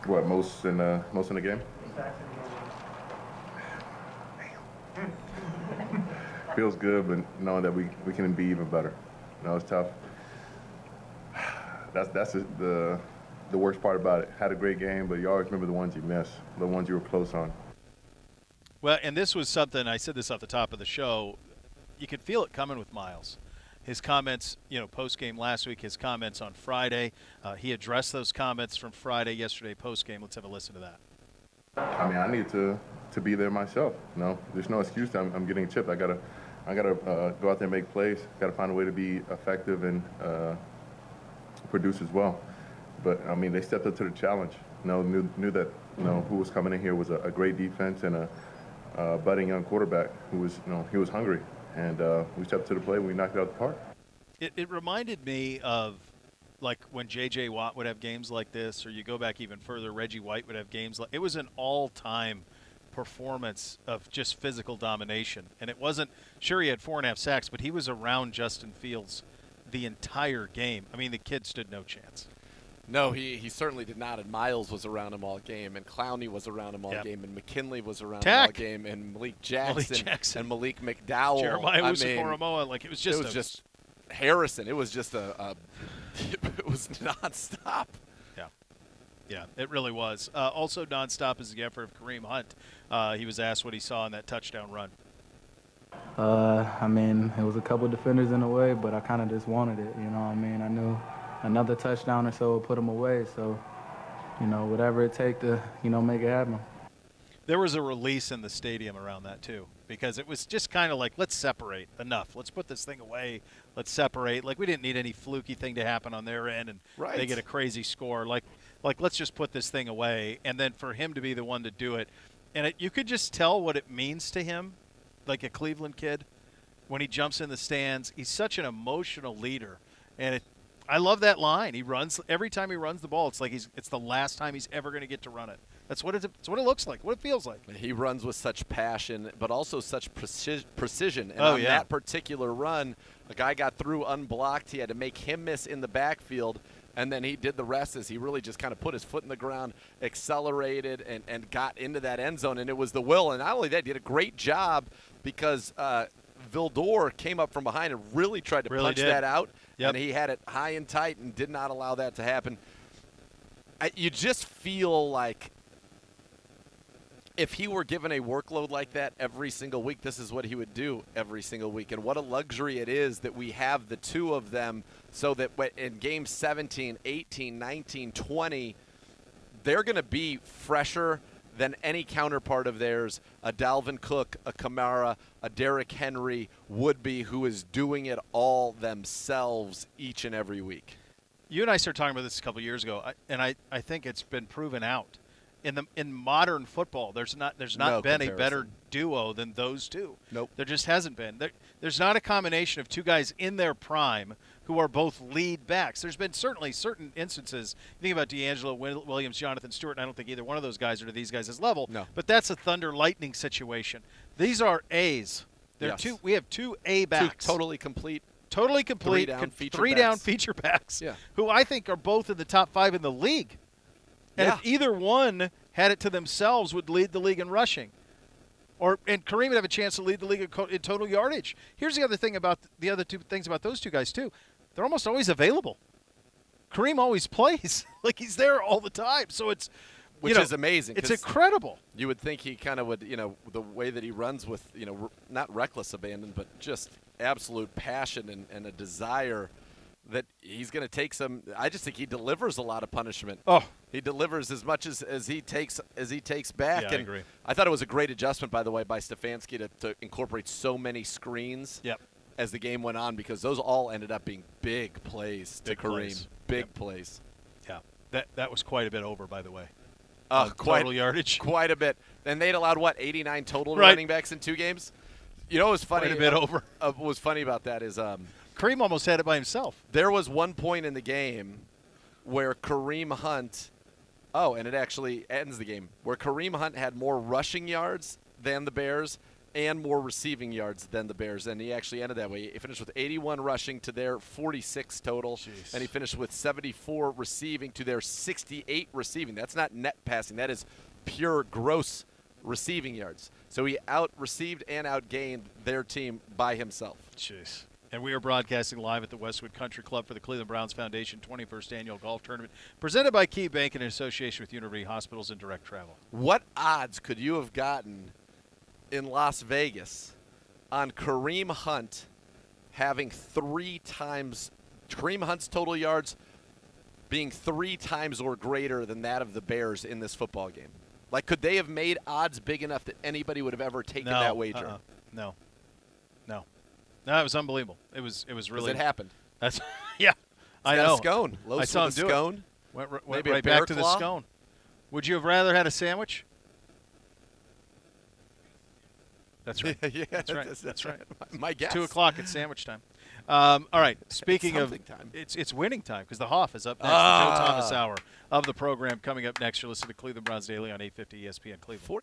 What, most in the game? Feels good, but knowing that we can be even better. You know, it's tough. That's the worst part about it. Had a great game, but you always remember the ones you missed, the ones you were close on. Well, and this was something, I said this off the top of the show, you could feel it coming with Miles. His comments, you know, post-game last week, his comments on Friday, he addressed those comments from Friday, yesterday, post-game. Let's have a listen to that. I mean, I need to be there myself. You know, there's no excuse that I'm getting chipped. I gotta go out there and make plays. Gotta find a way to be effective and produce as well. But I mean, they stepped up to the challenge. You know, knew that, you know, who was coming in here was a great defense and a budding young quarterback who was, you know, he was hungry. And we stepped to the plate and we knocked it out the park. It reminded me of, like, when J.J. Watt would have games like this, or you go back even further, Reggie White would have games like – it was an all-time performance of just physical domination. And it wasn't – sure, he had 4.5 sacks, but he was around Justin Fields the entire game. I mean, the kid stood no chance. No, he certainly did not. And Miles was around him all game, and Clowney was around him all game, and McKinley was around him all game, and Malik Jackson and Malik McDowell. Jeremiah Owusu-Koramoah. Like, it was just Harrison. It was just it was nonstop. Yeah, it really was. Also nonstop is the effort of Kareem Hunt. He was asked what he saw in that touchdown run. I mean, it was a couple defenders in the way, but I kind of just wanted it. You know what I mean? I knew another touchdown or so would put them away. So, you know, whatever it takes to, you know, make it happen. There was a release in the stadium around that, too, because it was just kind of like, let's separate. Enough. Let's put this thing away. Let's separate. Like, we didn't need any fluky thing to happen on their end, and they get a crazy score. Like, let's just put this thing away. And then for him to be the one to do it. And you could just tell what it means to him, like a Cleveland kid, when he jumps in the stands. He's such an emotional leader. And I love that line. He runs every time he runs the ball. It's like it's the last time he's ever going to get to run it. That's what it looks like. What it feels like. He runs with such passion, but also such precision. And on that particular run, a guy got through unblocked. He had to make him miss in the backfield, and then he did the rest as he really just kind of put his foot in the ground, accelerated, and got into that end zone. And it was the will. And not only that, he did a great job because Vildor came up from behind and really tried to punch that out. Yep. And he had it high and tight and did not allow that to happen. You just feel like if he were given a workload like that every single week, this is what he would do every single week. And what a luxury it is that we have the two of them so that in games 17, 18, 19, 20, they're going to be fresher than any counterpart of theirs, a Dalvin Cook, a Kamara, a Derrick Henry would be, who is doing it all themselves each and every week. You and I started talking about this a couple of years ago, and I think it's been proven out. In modern football, there's not been a better duo than those two. Nope. There just hasn't been. There's not a combination of two guys in their prime who are both lead backs. There's been certainly certain instances. You think about D'Angelo Williams, Jonathan Stewart, and I don't think either one of those guys are to these guys' level. No. But that's a Thunder Lightning situation. These are A's. We have two A backs. Two totally complete. Three down feature backs. Yeah. Who I think are both in the top 5 in the league. And if either one had it to themselves, would lead the league in rushing. And Kareem would have a chance to lead the league in total yardage. Here's the other thing about the other two things about those two guys too. They're almost always available. Kareem always plays. Like he's there all the time. So it's which is amazing. It's incredible. You would think he kind of would, the way that he runs with, not reckless abandon, but just absolute passion and a desire that he's going to take some. I just think he delivers a lot of punishment. Oh, he delivers as much as he takes back. Yeah, and I agree. I thought it was a great adjustment, by the way, by Stefanski to incorporate so many screens. Yep. As the game went on, because those all ended up being big plays to Kareem. Big plays. Yeah. That was quite a bit over, by the way. Total yardage. Quite a bit. And they'd allowed, 89 total running backs in 2 games? What was funny? Quite a bit over. What was funny about that is Kareem almost had it by himself. There was one point in the game where Kareem Hunt – and it actually ends the game – where Kareem Hunt had more rushing yards than the Bears and more receiving yards than the Bears, and he actually ended that way. He finished with 81 rushing to their 46 total, and he finished with 74 receiving to their 68 receiving. That's not net passing. That is pure gross receiving yards. So he out-received and outgained their team by himself. Jeez. And we are broadcasting live at the Westwood Country Club for the Cleveland Browns Foundation 21st Annual Golf Tournament, presented by Key Bank in association with University Hospitals and Direct Travel. What odds could you have gotten in Las Vegas on Kareem Hunt having 3 times Kareem Hunt's total yards being 3 times or greater than that of the Bears in this football game? Like, could they have made odds big enough that anybody would have ever taken that wager? No, it was unbelievable. It was really. It happened. That's yeah. I know. Scone. I saw him do scone. Went Maybe right back to the scone. Would you have rather had a sandwich? That's right. Yeah, that's right. My guess. 2:00 at sandwich time. All right. Speaking of, time. It's winning time because the Hoff is up next. The Joe Thomas Hour of the program coming up next. You're listening to Cleveland Browns Daily on 850 ESPN Cleveland.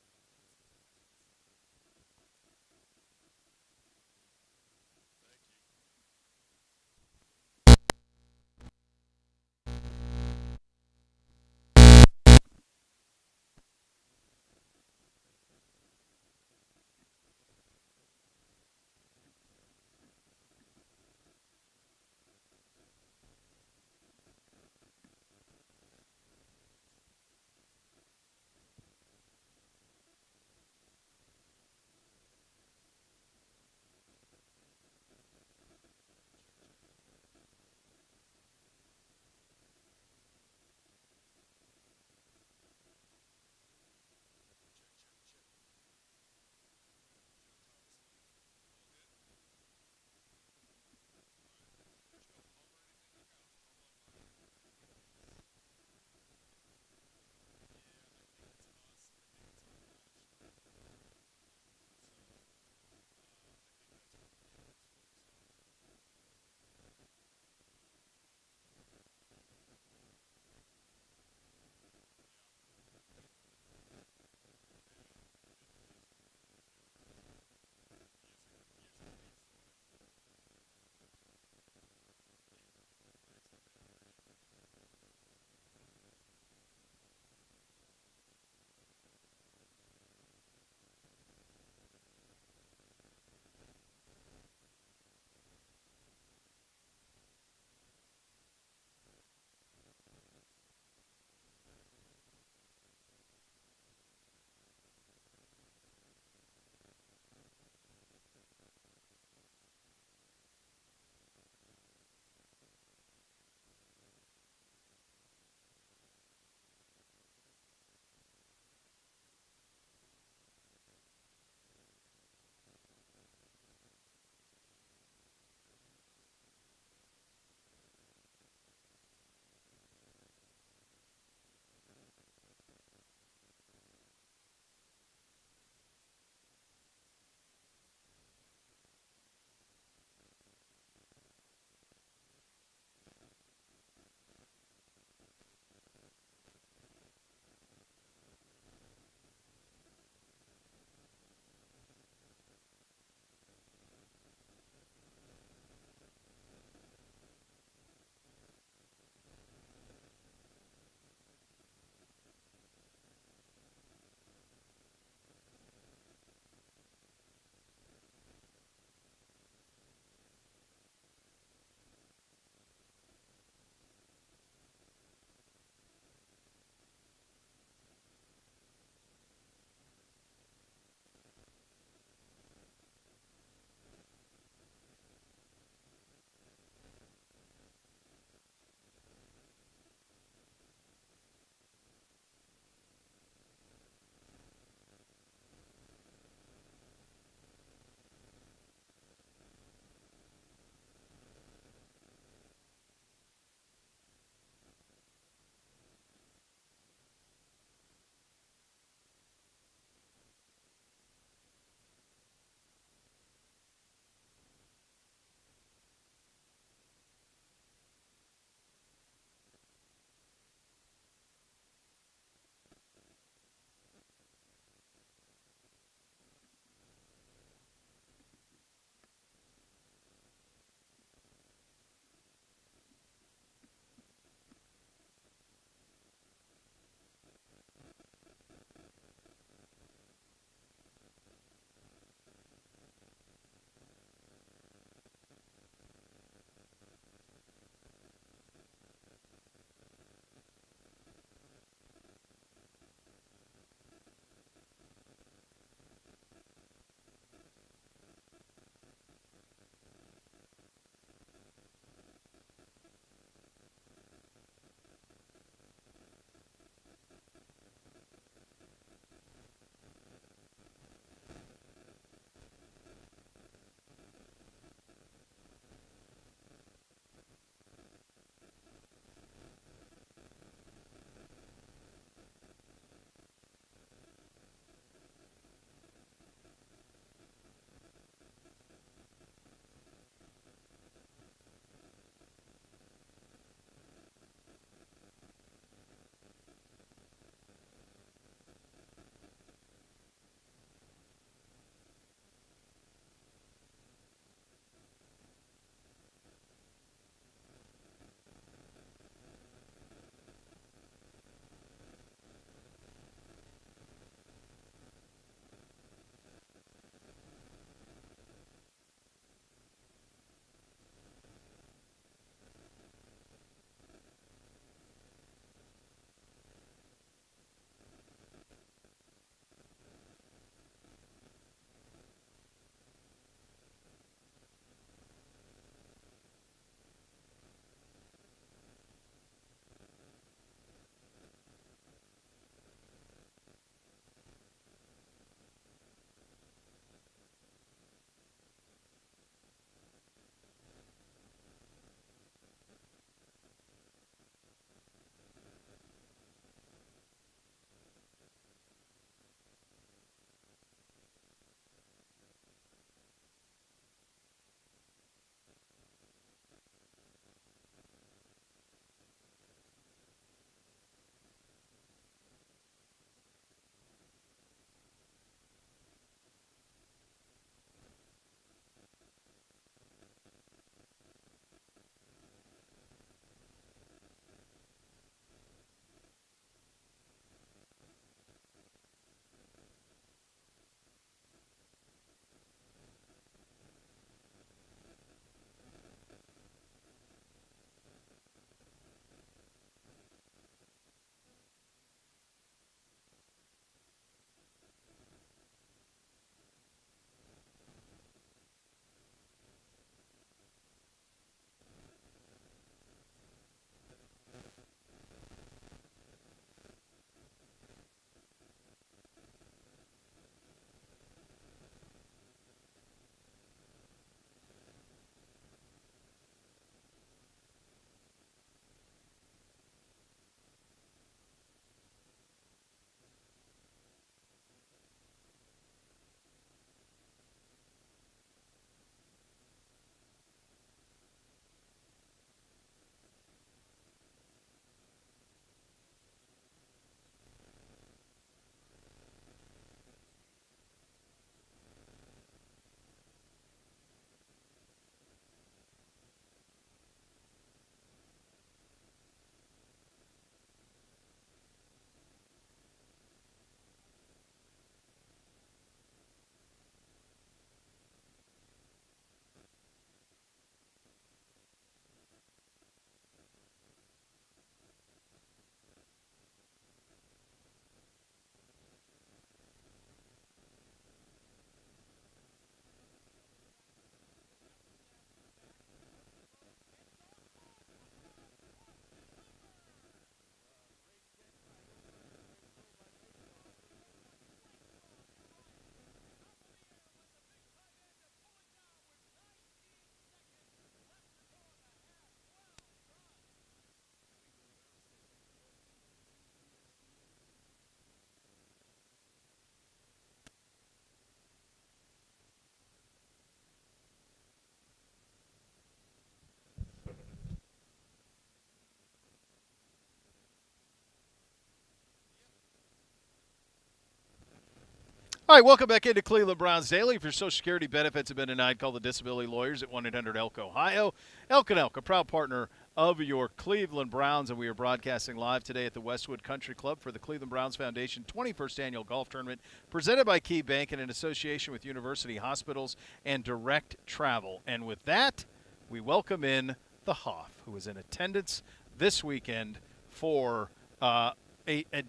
All right, welcome back into Cleveland Browns Daily. If your Social Security benefits have been denied, call the Disability Lawyers at 1-800-ELK-OHIO. Elk & Elk, a proud partner of your Cleveland Browns, and we are broadcasting live today at the Westwood Country Club for the Cleveland Browns Foundation 21st Annual Golf Tournament, presented by Key Bank and in association with University Hospitals and Direct Travel. And with that, we welcome in the Hoff, who is in attendance this weekend for a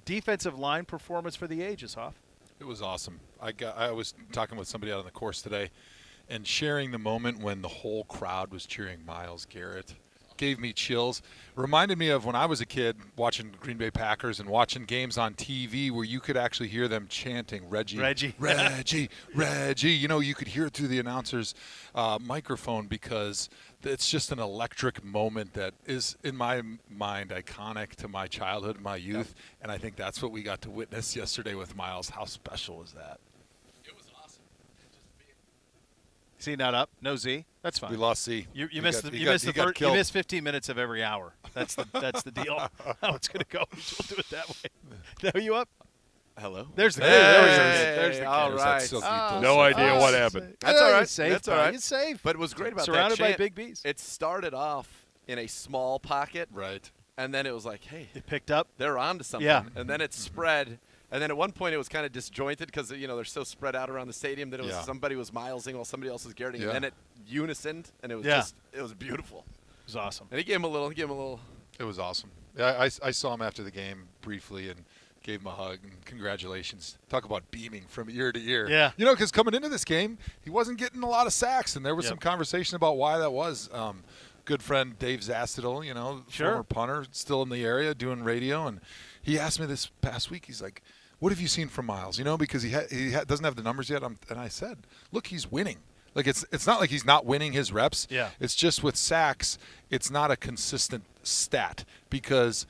defensive line performance for the ages. Hoff. It was awesome. I was talking with somebody out on the course today and sharing the moment when the whole crowd was cheering Myles Garrett. Gave me chills. Reminded me of when I was a kid watching Green Bay Packers and watching games on TV where you could actually hear them chanting Reggie. You know, you could hear it through the announcer's microphone because it's just an electric moment that is, in my mind, iconic to my childhood, my youth, and I think that's what we got to witness yesterday with Myles. How special is that? It was awesome. C not up, no Z. That's fine. We lost C. You missed 15 minutes of every hour. That's the deal. How it's going to go. We'll do it that way. No, you up? Hello. There's the kid. There's the all kid. right. No idea what happened. That's all right. He's safe. That's all right. He's safe. But it was great about Surrounded that chant. by big bees. It started off in a small pocket. Right. And then it was like, hey. It picked up. They're on to something. Yeah. And then it spread. And then at one point it was kind of disjointed because, you know, they're so spread out around the stadium that it was somebody was Milesing while somebody else was Garretting. And then it unisoned, and it was it was beautiful. It was awesome. And he gave him a little. It was awesome. Yeah, I saw him after the game briefly and gave him a hug and congratulations. Talk about beaming from ear to ear. Yeah. You know, because coming into this game, he wasn't getting a lot of sacks, and there was some conversation about why that was. Good friend Dave Zastidal, you know, former punter, still in the area doing radio, and he asked me this past week. He's like, "What have you seen from Myles?" You know, because he doesn't have the numbers yet. And I said, "Look, he's winning. Like it's not like he's not winning his reps. Yeah. It's just with sacks, it's not a consistent stat because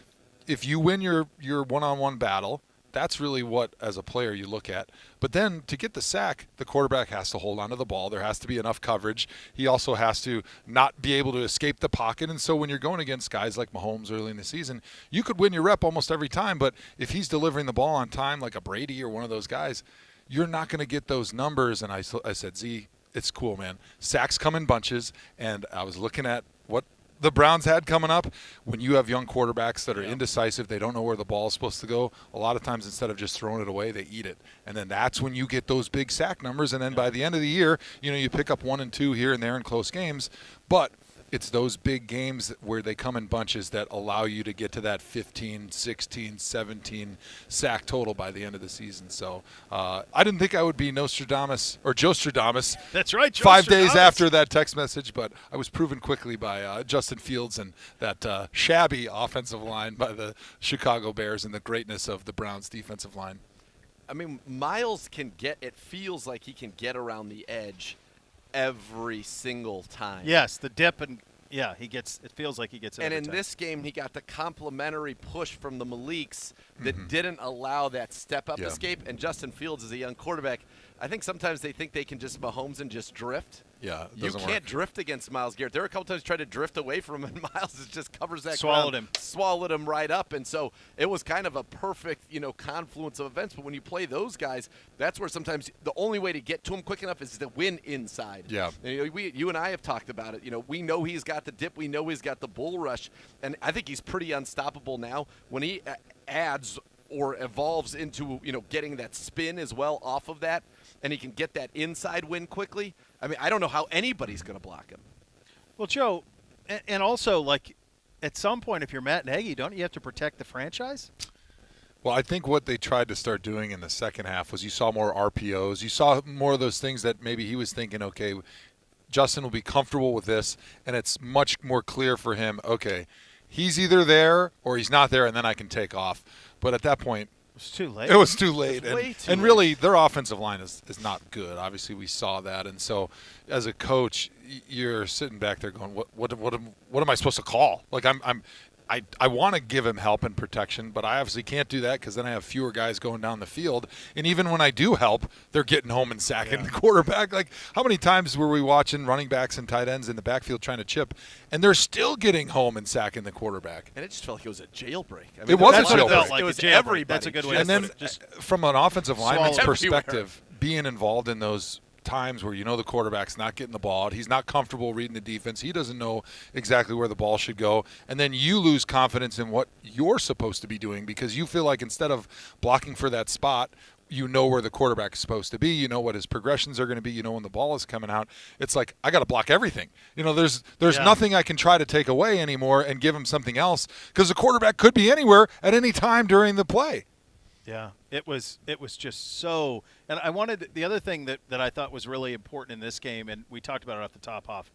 if you win your one-on-one battle, that's really what, as a player, you look at. But then to get the sack, the quarterback has to hold onto the ball. There has to be enough coverage. He also has to not be able to escape the pocket. And so when you're going against guys like Mahomes early in the season, you could win your rep almost every time. But if he's delivering the ball on time, like a Brady or one of those guys, you're not going to get those numbers. And I said, Z, it's cool, man. Sacks come in bunches. And I was looking at what the Browns had coming up. When you have young quarterbacks that are indecisive, they don't know where the ball is supposed to go, a lot of times instead of just throwing it away, they eat it. And then that's when you get those big sack numbers. And then by the end of the year, you know, you pick up 1 and 2 here and there in close games. But it's those big games where they come in bunches that allow you to get to that 15, 16, 17 sack total by the end of the season. So I didn't think I would be Nostradamus or Jostradamus. That's right, 5 days after that text message, but I was proven quickly by Justin Fields and that shabby offensive line by the Chicago Bears and the greatness of the Browns defensive line. I mean, Myles it feels like he can get around the edge every single time. Yes, the dip and it feels like he gets it. And every in time. this game, he got the complimentary push from the Maliks that didn't allow that step-up escape. And Justin Fields is a young quarterback. I think sometimes they think they can just Mahomes and just drift. Yeah, you can't drift against Myles Garrett. There were a couple times tried to drift away from him, and Myles just covers that ground, swallowed him right up. And so it was kind of a perfect, you know, confluence of events. But when you play those guys, that's where sometimes the only way to get to him quick enough is to win inside. Yeah. And, you know, you and I have talked about it. You know, we know he's got the dip. We know he's got the bull rush. And I think he's pretty unstoppable now. When he adds or evolves into, you know, getting that spin as well off of that, and he can get that inside win quickly, I mean, I don't know how anybody's going to block him. Well, Joe, and also, like, at some point, if you're Matt Nagy, don't you have to protect the franchise? Well, I think what they tried to start doing in the second half was you saw more RPOs. You saw more of those things that maybe he was thinking, okay, Justin will be comfortable with this, and it's much more clear for him, okay, he's either there or he's not there, and then I can take off. But at that point, it was too late. It was too late. And really, their offensive line is not good. Obviously, we saw that. And so, as a coach, you're sitting back there going, what am I supposed to call? Like, I want to give him help and protection, but I obviously can't do that because then I have fewer guys going down the field. And even when I do help, they're getting home and sacking the quarterback. Like, how many times were we watching running backs and tight ends in the backfield trying to chip, and they're still getting home and sacking the quarterback? And it just felt like it was a jailbreak. I mean, it was a jailbreak. It was everybody. That's a good way. And then just from an offensive lineman's perspective, being involved in those times where the quarterback's not getting the ball out, he's not comfortable reading the defense, he doesn't know exactly where the ball should go, and then you lose confidence in what you're supposed to be doing because you feel like instead of blocking for that spot, you know where the quarterback is supposed to be, you know what his progressions are going to be, you know when the ball is coming out. It's like, I got to block everything. There's nothing I can try to take away anymore and give him something else because the quarterback could be anywhere at any time during the play. Yeah, it was just so – and I wanted – the other thing that I thought was really important in this game, and we talked about it off the top off,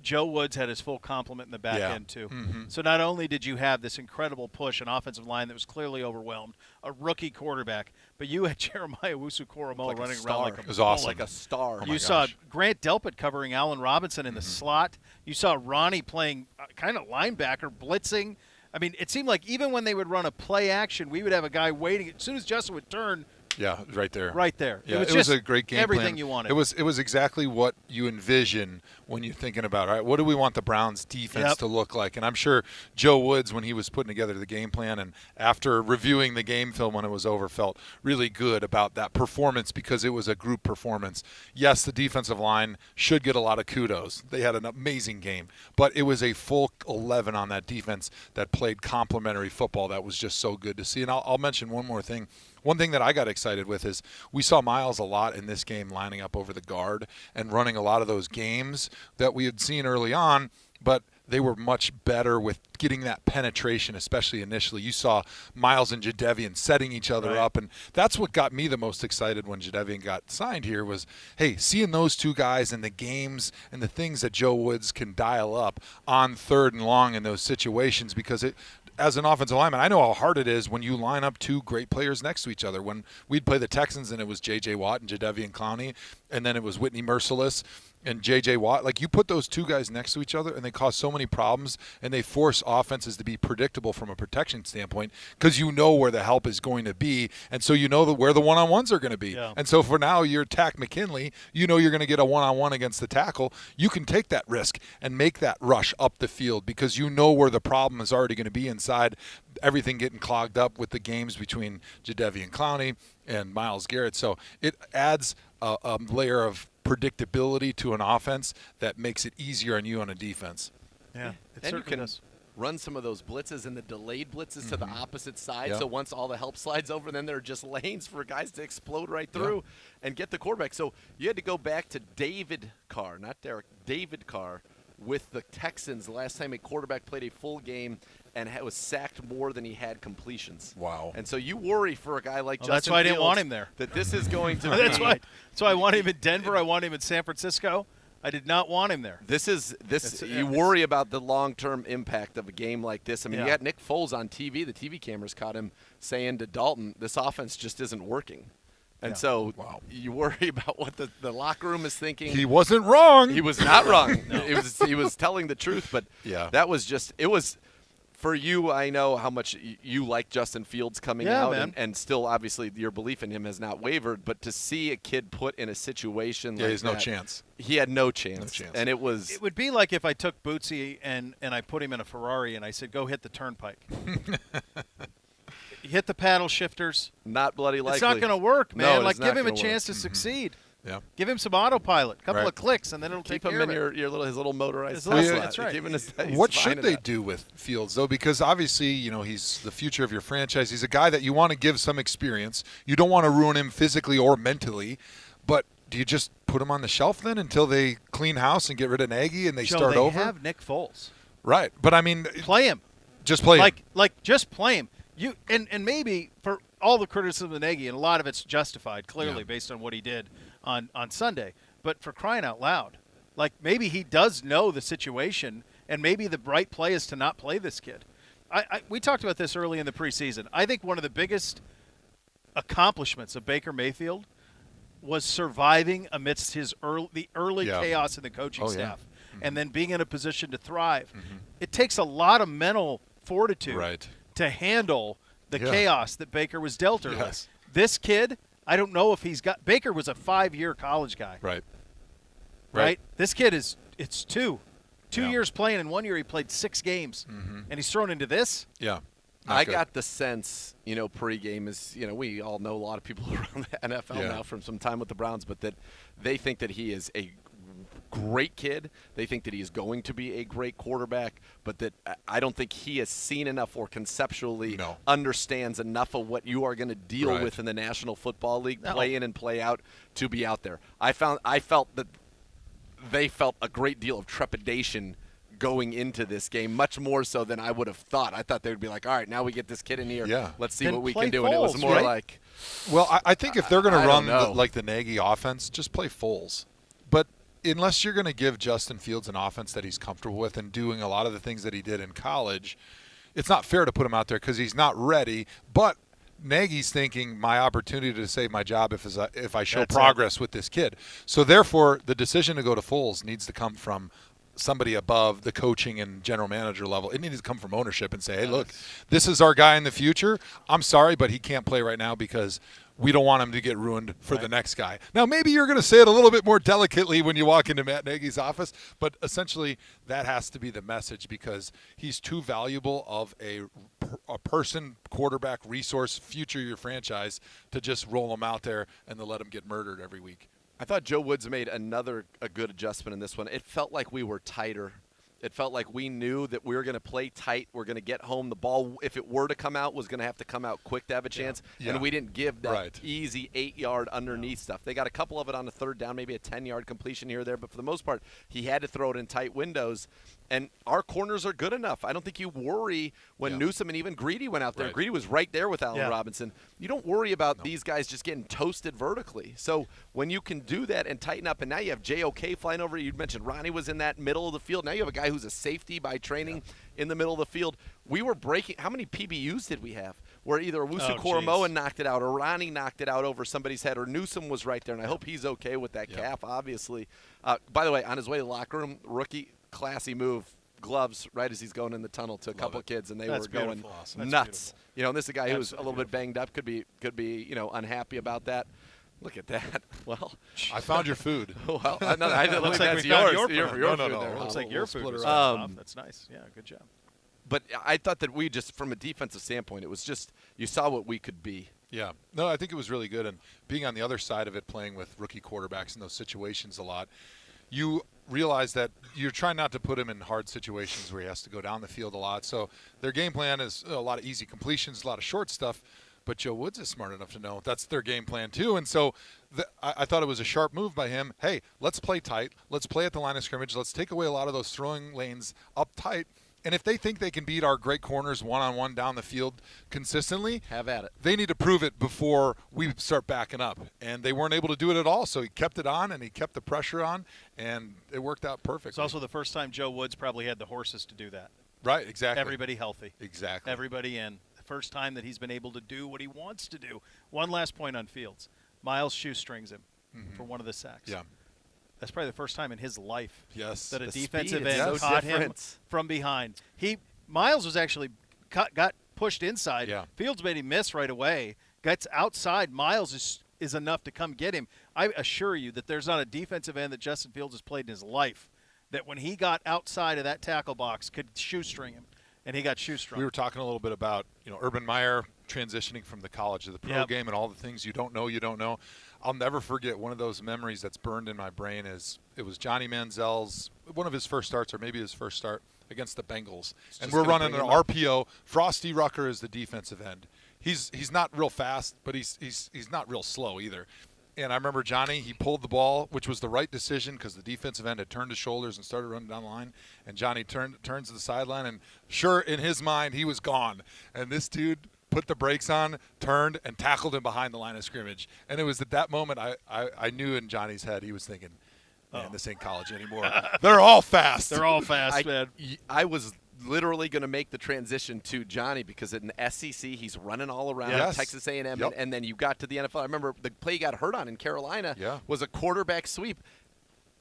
Joe Woods had his full complement in the back end too. Mm-hmm. So not only did you have this incredible push, an offensive line that was clearly overwhelmed, a rookie quarterback, but you had Jeremiah Owusu-Koramoah running around like a it was awesome. Like a star. You saw Grant Delpit covering Allen Robinson in the slot. You saw Ronnie playing kind of linebacker, blitzing. I mean, it seemed like even when they would run a play action, we would have a guy waiting. As soon as Justin would turn, yeah, right there. Right there. Yeah, it was a great game everything plan. You wanted. It was exactly what you envision when you're thinking about, all right, what do we want the Browns defense to look like? And I'm sure Joe Woods, when he was putting together the game plan and after reviewing the game film when it was over, felt really good about that performance because it was a group performance. Yes, the defensive line should get a lot of kudos. They had an amazing game. But it was a full 11 on that defense that played complementary football that was just so good to see. And I'll mention one more thing. One thing that I got excited with is we saw Miles a lot in this game lining up over the guard and running a lot of those games that we had seen early on, but they were much better with getting that penetration, especially initially. You saw Miles and Jadeveon setting each other up, and that's what got me the most excited when Jadeveon got signed here was, hey, seeing those two guys and the games and the things that Joe Woods can dial up on 3rd and long in those situations because as an offensive lineman, I know how hard it is when you line up two great players next to each other. When we'd play the Texans and it was J.J. Watt and Jadeveon Clowney, and then it was Whitney Merciless and J.J. Watt. Like, you put those two guys next to each other, and they cause so many problems, and they force offenses to be predictable from a protection standpoint because you know where the help is going to be, and so you know where the one-on-ones are going to be. Yeah. And so for now, you attack McKinley, you know you're going to get a one-on-one against the tackle. You can take that risk and make that rush up the field because you know where the problem is already going to be inside, everything getting clogged up with the games between Jadeveon Clowney and Myles Garrett. So it adds a layer of predictability to an offense that makes it easier on you on a defense. Yeah, and you can run some of those blitzes and the delayed blitzes to the opposite side. Yeah. So once all the help slides over, then there are just lanes for guys to explode right through and get the quarterback. So you had to go back to David Carr, not Derek, David Carr, with the Texans the last time a quarterback played a full game and was sacked more than he had completions. Wow. And so you worry for a guy like Justin that's why I didn't Fields want him there. that this is going to that's be. why I want him in Denver. I want him in San Francisco. I did not want him there. You worry about the long-term impact of a game like this. I mean, you got Nick Foles on TV. The TV cameras caught him saying to Dalton, this offense just isn't working. And so you worry about what the locker room is thinking. He wasn't wrong. He was not wrong. He was telling the truth. But that was just – it was – for you, I know how much you like Justin Fields coming out, and still, obviously, your belief in him has not wavered. But to see a kid put in a situation like he's that, no chance. He had no chance. And it was – It would be like if I took Bootsy and I put him in a Ferrari and I said, go hit the turnpike. Hit the paddle shifters. Not bloody likely. It's not going to work, man. No, give him a chance to succeed. Yeah. Give him some autopilot, a couple of clicks, and then it'll keep take him care in of it. his little motorized Tesla. That's right. What should they do with Fields, though? Because obviously, he's the future of your franchise. He's a guy that you want to give some experience. You don't want to ruin him physically or mentally, but do you just put him on the shelf then until they clean house and get rid of Nagy and they start over? They have Nick Foles. Right, but I mean, play him. Just play him. Like just play him. You and maybe for all the criticism of Nagy, and a lot of it's justified clearly based on what he did on Sunday. But for crying out loud, like maybe he does know the situation, and maybe the right play is to not play this kid. We talked about this early in the preseason. I think one of the biggest accomplishments of Baker Mayfield was surviving amidst the early chaos in the coaching staff, and then being in a position to thrive. It takes a lot of mental fortitude to handle the chaos that Baker was dealt early. This kid, I don't know if he's got – Baker was a 5-year college guy. Right? This kid it's 2 years playing, and 1 year he played 6 games, and he's thrown into this? Yeah. I got the sense, pregame is, we all know a lot of people around the NFL now from some time with the Browns, but that they think that he is a great kid. They think that he is going to be a great quarterback, but that I don't think he has seen enough or conceptually understands enough of what you are going to deal with in the National Football League, play in and play out, to be out there. I felt that they felt a great deal of trepidation going into this game, much more so than I would have thought. I thought they would be like, all right, now we get this kid in here. Yeah. Let's see what we can do. And it was more like. Well, I think if they're going to run the Nagy offense, just play Foles. But unless you're going to give Justin Fields an offense that he's comfortable with and doing a lot of the things that he did in college, it's not fair to put him out there because he's not ready. But Nagy's thinking my opportunity to save my job if I show progress with this kid. So therefore, the decision to go to Foles needs to come from somebody above the coaching and general manager level. It needs to come from ownership and say, hey, look, this is our guy in the future. I'm sorry, but he can't play right now because we don't want him to get ruined for the next guy. Now, maybe you're going to say it a little bit more delicately when you walk into Matt Nagy's office, but essentially that has to be the message because he's too valuable of a person, quarterback, resource, future of your franchise to just roll him out there and to let him get murdered every week. I thought Joe Woods made a good adjustment in this one. It felt like we were tighter. It felt like we knew that we were going to play tight. We're going to get home. The ball, if it were to come out, was going to have to come out quick to have a chance. Yeah. And we didn't give that easy 8-yard underneath stuff. They got a couple of it on the third down, maybe a 10-yard completion here or there. But for the most part, he had to throw it in tight windows. And our corners are good enough. I don't think you worry when Newsome and even Greedy went out there. Greedy was right there with Allen Robinson. You don't worry about these guys just getting toasted vertically. So when you can do that and tighten up, and now you have JOK flying over. You mentioned Ronnie was in that middle of the field. Now you have a guy who's a safety by training in the middle of the field. We were breaking. How many PBUs did we have? Where either Owusu Koromoa knocked it out or Ronnie knocked it out over somebody's head or Newsome was right there. And I hope he's okay with that calf, obviously. By the way, on his way to the locker room, rookie, classy move. Gloves right as he's going in the tunnel to a couple kids, and they were going nuts. And this is a guy who's a little bit banged up, could be unhappy about that. Look at that. Well, I found your food. Well, I don't looks think like that's yours. Your food food. there. Looks like your food. That's nice. Yeah, good job. But I thought that we just, from a defensive standpoint, it was just you saw what we could be. Yeah. No, I think it was really good, and being on the other side of it, playing with rookie quarterbacks in those situations a lot, you realize that you're trying not to put him in hard situations where he has to go down the field a lot. So their game plan is a lot of easy completions, a lot of short stuff. But Joe Woods is smart enough to know that's their game plan too. And so I thought it was a sharp move by him. Hey, let's play tight. Let's play at the line of scrimmage. Let's take away a lot of those throwing lanes up tight. And if they think they can beat our great corners one-on-one down the field consistently, have at it. They need to prove it before we start backing up. And they weren't able to do it at all, so he kept it on and he kept the pressure on, and it worked out perfectly. It's also the first time Joe Woods probably had the horses to do that. Right, exactly. Everybody healthy. Exactly. Everybody in. The first time that he's been able to do what he wants to do. One last point on Fields. Miles shoestrings him for one of the sacks. Yeah. That's probably the first time in his life that a the defensive speed end is so caught different. him from behind. Miles was actually got pushed inside. Yeah. Fields made him miss right away. Gets outside. Miles is enough to come get him. I assure you that there's not a defensive end that Justin Fields has played in his life that when he got outside of that tackle box could shoestring him, and he got shoestrung. We were talking a little bit about Urban Meyer transitioning from the college to the pro game and all the things you don't know. I'll never forget one of those memories that's burned in my brain is it was Johnny Manziel's one of his first starts or maybe his first start against the Bengals. And we're running an RPO. Frosty Rucker is the defensive end. He's not real fast, but he's not real slow either. And I remember Johnny, he pulled the ball, which was the right decision because the defensive end had turned his shoulders and started running down the line. And Johnny turns to the sideline, and sure, in his mind, he was gone. And this dude put the brakes on, turned, and tackled him behind the line of scrimmage. And it was at that moment I knew in Johnny's head he was thinking, man, this ain't college anymore. They're all fast. They're all fast, man. I was literally going to make the transition to Johnny because in the SEC he's running all around Texas A&M, and then you got to the NFL. I remember the play he got hurt on in Carolina was a quarterback sweep.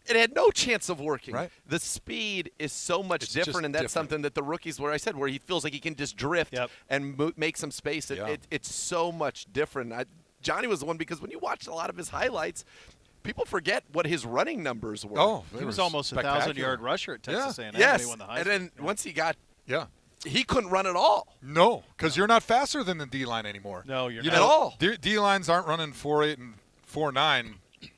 It had no chance of working. Right. The speed is so much different, and that's something that the rookies, where he feels like he can just drift and make some space. It's so much different. Johnny was the one because when you watch a lot of his highlights, people forget what his running numbers were. He was almost a 1,000-yard rusher at Texas A&M. Yes, When he won the Heisman. and then once he got he couldn't run at all. No, because you're not faster than the D-line anymore. No, you're not. At all. D-lines aren't running 4.8 and 4.9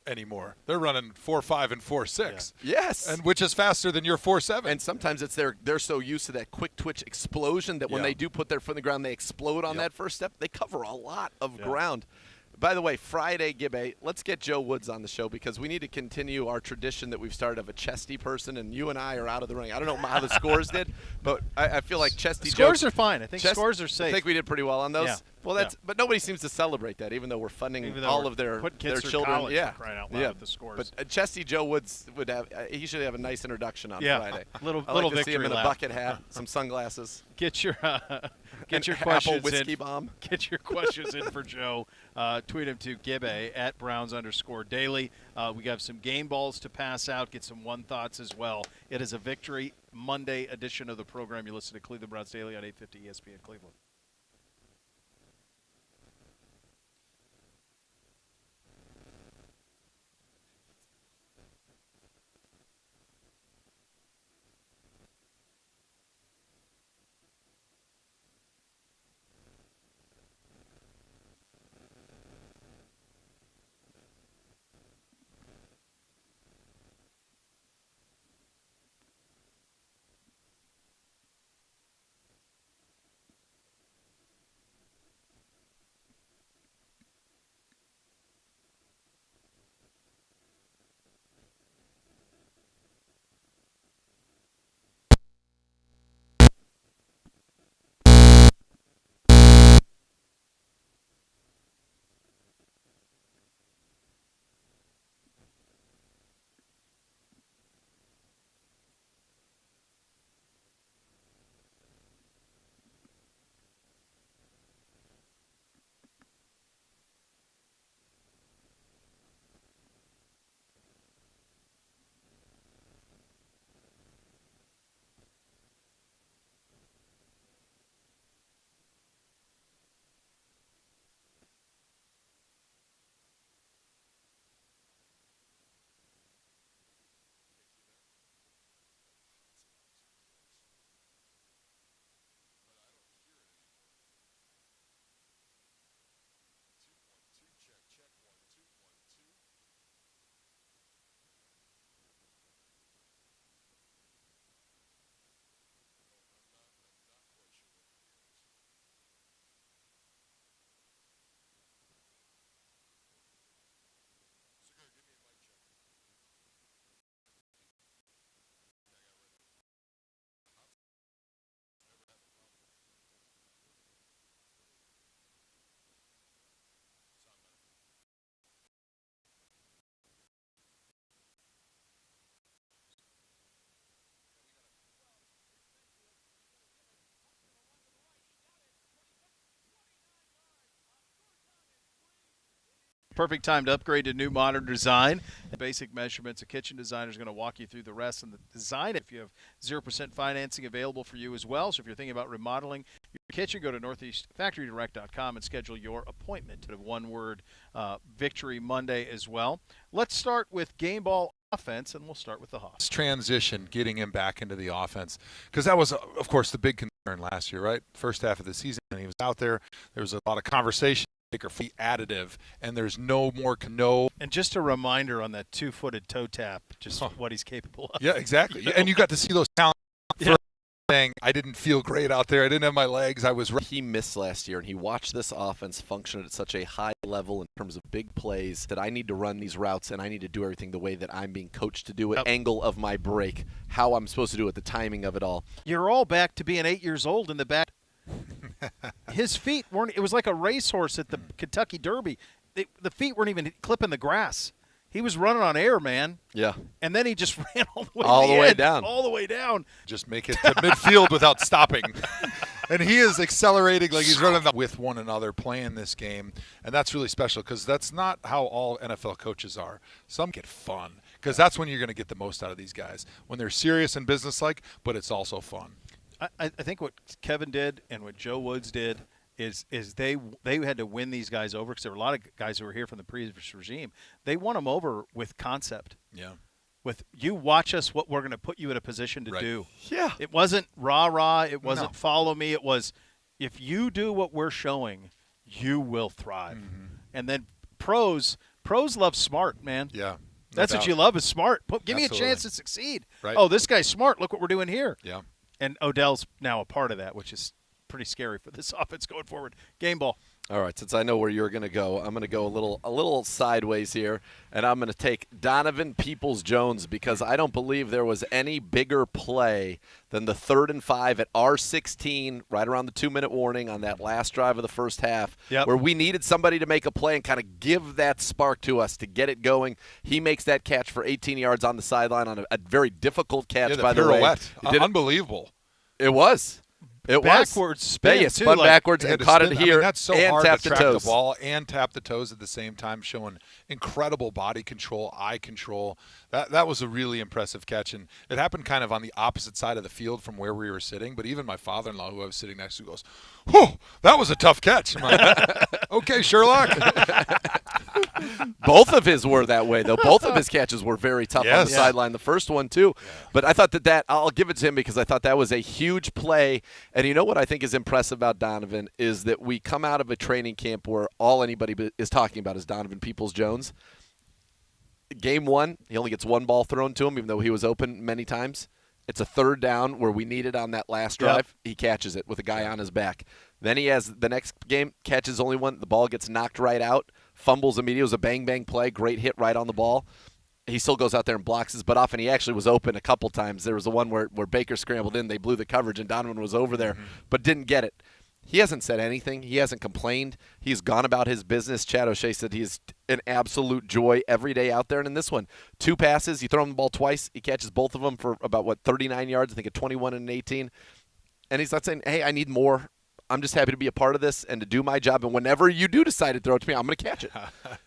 anymore. They're running 4.5 and 4.6. Yeah. Yes. And which is faster than your 4.7. And sometimes it's they're so used to that quick twitch explosion that when they do put their foot in the ground, they explode on that first step. They cover a lot of ground. By the way, Friday, Gibbe, let's get Joe Woods on the show because we need to continue our tradition that we've started of a chesty person, and you and I are out of the ring. I don't know how the scores did, but I feel like chesty scores are fine. I think scores are safe. I think we did pretty well on those. Yeah. Well, but nobody seems to celebrate that, even though we're funding all of their children. College, crying out loud with the scores. But chesty Joe Woods would have. He should have a nice introduction on Friday. Little victory victory see him in lap. a bucket hat, some sunglasses. Get your questions apple whiskey in. bomb. Get your questions in for Joe. Tweet him to Gibbe at Browns_daily. We got some game balls to pass out. Get some one thoughts as well. It is a Victory Monday edition of the program. You listen to Cleveland Browns Daily on 850 ESPN Cleveland. Perfect time to upgrade to new modern design. Basic measurements. A kitchen designer is going to walk you through the rest and the design. If you have 0% financing available for you as well. So if you're thinking about remodeling your kitchen, go to northeastfactorydirect.com and schedule your appointment. One word, Victory Monday as well. Let's start with game ball offense, and we'll start with the Hawks. Transition, getting him back into the offense, because that was, of course, the big concern last year, right? First half of the season, and he was out there. There was a lot of conversation. Additive, and there's no more And just a reminder on that 2-footed toe tap, just what he's capable of. Yeah, exactly. And you got to see those talents. Saying I didn't feel great out there. I didn't have my legs. I was. He missed last year, and he watched this offense function at such a high level in terms of big plays that I need to run these routes, and I need to do everything the way that I'm being coached to do it. Angle of my break, how I'm supposed to do it, the timing of it all. You're all back to being 8 years old in the back. His feet weren't. It was like a racehorse at the Kentucky Derby. The feet weren't even clipping the grass. He was running on air, man. Yeah. And then he just ran all the way down. All the way down. Just make it to midfield without stopping. And he is accelerating like he's running with one another playing this game. And that's really special because that's not how all NFL coaches are. Some get fun because that's when you're going to get the most out of these guys. When they're serious and businesslike, but it's also fun. I think what Kevin did and what Joe Woods did is they had to win these guys over because there were a lot of guys who were here from the previous regime. They won them over with concept. Yeah. with you watch us what we're going to put you in a position to do. Yeah. It wasn't rah-rah. It wasn't follow me. It was if you do what we're showing, you will thrive. And then pros love smart, man. Yeah. That's what you love is smart. Give me a chance to succeed. Right. Oh, this guy's smart. Look what we're doing here. Yeah. And Odell's now a part of that, which is pretty scary for this offense going forward. Game ball. All right, since I know where you're going to go, I'm going to go a little sideways here, and I'm going to take Donovan Peoples-Jones because I don't believe there was any bigger play than the 3rd and 5 at our 16, right around the 2-minute warning on that last drive of the first half, where we needed somebody to make a play and kind of give that spark to us to get it going. He makes that catch for 18 yards on the sideline on a very difficult catch, by the way. Pirouette. Unbelievable. It was. It backwards spin, you spun backwards and caught it here. That's so and hard tapped to the track toes. the ball and tap the toes at the same time, showing incredible body control, eye control. That was a really impressive catch, and it happened kind of on the opposite side of the field from where we were sitting. But even my father-in-law, who I was sitting next to, goes, "Whew, that was a tough catch." I'm like, okay, Sherlock. Both of his were that way, though. Both of his catches were very tough on the sideline. The first one, too. Yeah. But I thought that I'll give it to him because I thought that was a huge play. And you know what I think is impressive about Donovan is that we come out of a training camp where all anybody is talking about is Donovan Peoples-Jones. Game 1, he only gets one ball thrown to him, even though he was open many times. It's a 3rd down where we needed on that last drive. He catches it with a guy on his back. Then he has the next game, catches only one. The ball gets knocked right out. Fumbles immediately. It was a bang-bang play. Great hit right on the ball. He still goes out there and blocks his butt off, and he actually was open a couple times. There was the one where Baker scrambled in. They blew the coverage, and Donovan was over there but didn't get it. He hasn't said anything. He hasn't complained. He's gone about his business. Chad O'Shea said he's an absolute joy every day out there. And in this one, 2 passes. You throw him the ball twice. He catches both of them for about, 39 yards, I think a 21 and an 18. And he's not saying, hey, I need more. I'm just happy to be a part of this and to do my job. And whenever you do decide to throw it to me, I'm going to catch it.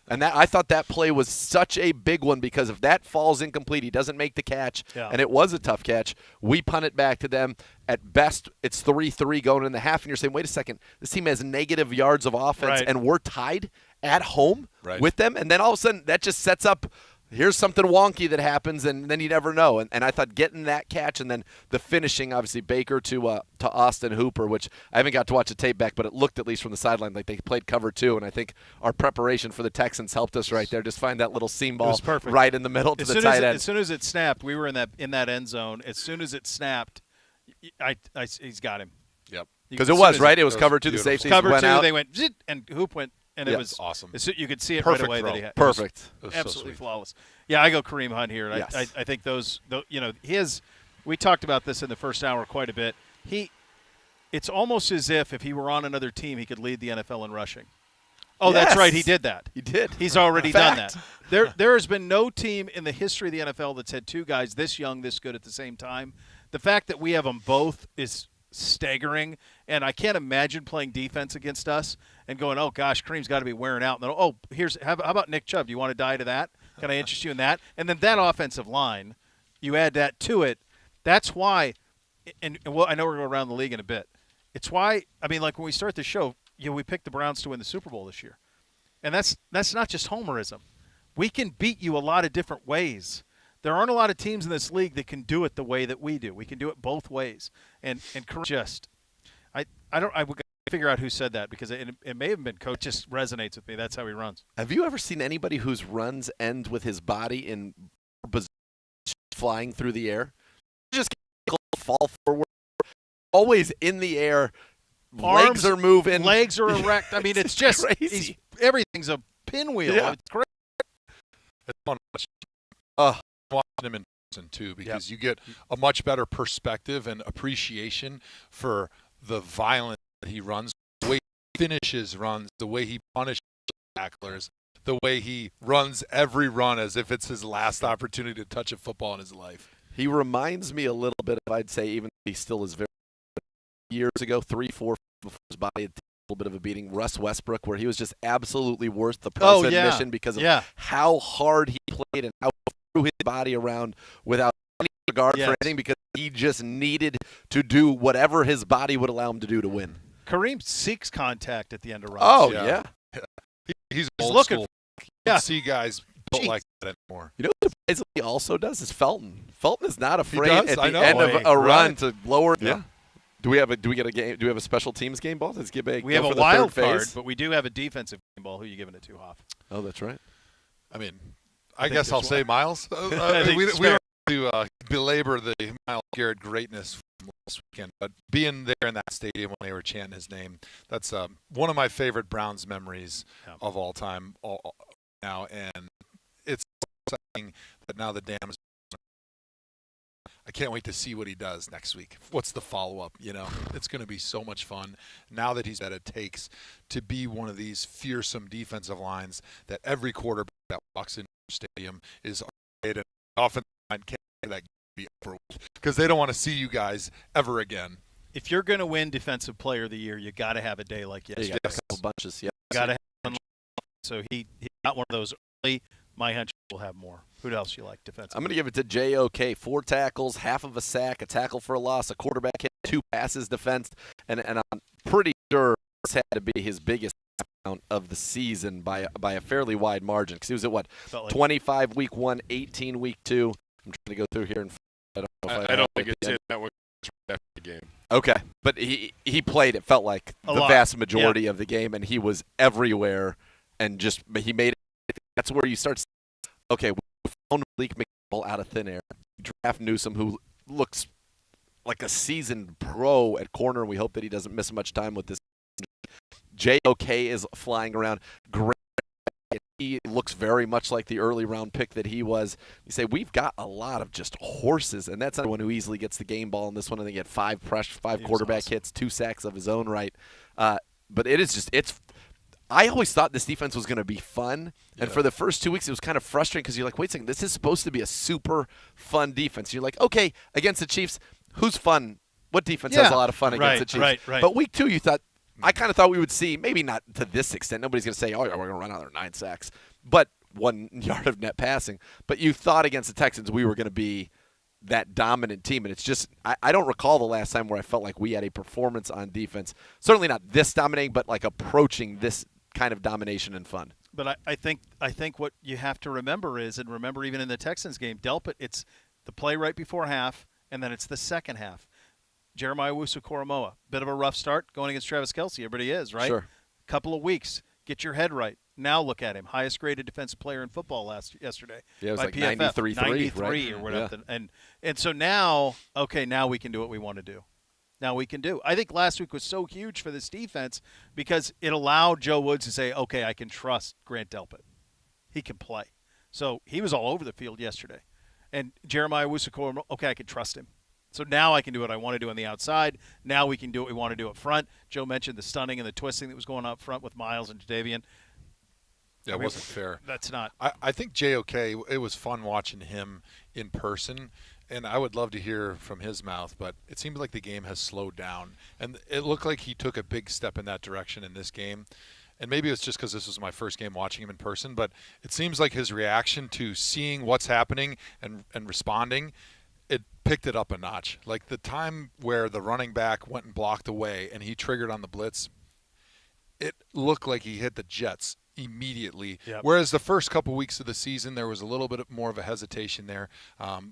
And I thought that play was such a big one because if that falls incomplete, he doesn't make the catch, and it was a tough catch, we punt it back to them. At best, it's 3-3 going in the half, and you're saying, wait a second, this team has negative yards of offense, and we're tied at home with them. And then all of a sudden, that just sets up – here's something wonky that happens, and then you never know. And I thought getting that catch and then the finishing, obviously, Baker to Austin Hooper, which I haven't got to watch the tape back, but it looked at least from the sideline like they played cover 2, and I think our preparation for the Texans helped us right there. Just find that little seam ball right in the middle to the tight end. As soon as it snapped, we were in that end zone. As soon as it snapped, he's got him. Yep. Because it was, right? It was cover 2, the safeties cover went 2, out. they went, zit, and Hoop went. And it was awesome. You could see it Perfect right away throw. that he had. Perfect. It was absolutely flawless. Yeah, I go Kareem Hunt here. And yes. I think we talked about this in the first hour quite a bit. It's almost as if he were on another team, he could lead the NFL in rushing. Oh, yes. That's right. He did that. He did. He's already done that. There has been no team in the history of the NFL that's had 2 guys this young, this good at the same time. The fact that we have them both is staggering, and I can't imagine playing defense against us and going, oh gosh, Kareem's got to be wearing out. And then, how about Nick Chubb? Do you want to die to that? Can I interest you in that? And then that offensive line, you add that to it. That's why, and well, I know we're going around the league in a bit. It's why, I mean, like when we start the show, we picked the Browns to win the Super Bowl this year, and that's not just homerism. We can beat you a lot of different ways. There aren't a lot of teams in this league that can do it the way that we do. We can do it both ways. And just, I would figure out who said that because it may have been coach. It just resonates with me. That's how he runs. Have you ever seen anybody whose runs end with his body in position flying through the air? Just fall forward, always in the air. Legs are moving. Legs are erect. I mean, it's just crazy. Everything's a pinwheel. Yeah. It's great. It's fun watching him in person too, because you get a much better perspective and appreciation for the violence that he runs, the way he finishes runs, the way he punishes tacklers, the way he runs every run as if it's his last opportunity to touch a football in his life. He reminds me a little bit of, I'd say, even he still is very years ago, 3-4 before his body had a little bit of a beating, Russ Westbrook, where he was just absolutely worth the price of admission because of how hard he played and how threw his body around without any regard for anything because he just needed to do whatever his body would allow him to do to win. Kareem seeks contact at the end of runs. Oh, yeah. He's old school. You see guys built like anymore. You know what surprisingly also does is Felton. Felton is not afraid does, at I the know. end of a run Right. to lower. Yeah. Do we get a game? Do we have a special teams game ball? Let's give We have a for the wild third card, phase? but we do have a defensive game ball. Who are you giving it to, Hoff? Oh, that's right. I mean, I guess I'll say Miles. I think we it's don't have to belabor the Miles Garrett greatness from last weekend, but being there in that stadium when they were chanting his name, that's one of my favorite Browns memories of all time now, and it's exciting that now the dam is. I can't wait to see what he does next week. What's the follow-up? It's going to be so much fun now that he's that it takes to be one of these fearsome defensive lines that every quarterback that walks into the stadium is afraid, and offensive line can't let that be over because they don't want to see you guys ever again. If you're going to win Defensive Player of the Year, you got to have a day like yesterday. Yeah, a couple bunches. Yeah, got to have one. So he got one of those early. My hunch will have more. Who else you like defensively? I'm going to give it to JOK. 4 tackles, half of a sack, a tackle for a loss, a quarterback hit, 2 passes defensed, and I'm pretty sure this had to be his biggest count of the season by a fairly wide margin because he was at 25 week 1, 18 week 2. I'm trying to go through here and I don't think it's in that one after the game. Okay, but he played. It felt like the vast majority of the game, and he was everywhere, and he made it. That's where you start. Okay, we found Malik McDowell out of thin air. Draft Newsome, who looks like a seasoned pro at corner, and we hope that he doesn't miss much time with this. JOK is flying around. Great. He looks very much like the early round pick that he was. You say we've got a lot of just horses, and that's one who easily gets the game ball in this one. I think he had 5 quarterback hits, 2 sacks of his own right. But it's. I always thought this defense was going to be fun, and for the first 2 weeks it was kind of frustrating because you're like, wait a second, this is supposed to be a super fun defense. You're like, okay, against the Chiefs, who's fun? What defense has a lot of fun against the Chiefs? Right. But week 2, I kind of thought we would see, maybe not to this extent. Nobody's going to say, oh, yeah, we're going to run another 9 sacks, but 1 yard of net passing. But you thought against the Texans we were going to be that dominant team, and it's just I don't recall the last time where I felt like we had a performance on defense. Certainly not this dominating, but like approaching this kind of domination and fun. But I think what you have to remember is, and remember even in the Texans game, Delpit, it's the play right before half, and then it's the second half. Jeremiah Owusu-Koramoah, bit of a rough start going against Travis Kelce. Everybody is, right? Sure. Couple of weeks. Get your head right. Now look at him. Highest graded defensive player in football yesterday. Yeah, it was by like PFF. 93 right? Or whatever. Yeah. And so now we can do what we want to do. Now we can do. I think last week was so huge for this defense because it allowed Joe Woods to say, okay, I can trust Grant Delpit. He can play. So he was all over the field yesterday. And Jeremiah Owusu-Koramoah, okay, I can trust him. So now I can do what I want to do on the outside. Now we can do what we want to do up front. Joe mentioned the stunning and the twisting that was going on up front with Miles and Jadeveon. Yeah, it wasn't fair. That's not. I think JOK, it was fun watching him in person, and I would love to hear from his mouth, but it seemed like the game has slowed down. And it looked like he took a big step in that direction in this game. And maybe it's just because this was my first game watching him in person, but it seems like his reaction to seeing what's happening and responding, it picked it up a notch. Like the time where the running back went and blocked away and he triggered on the blitz, it looked like he hit the Jets immediately. Yep. Whereas the first couple weeks of the season, there was a little bit more of a hesitation there.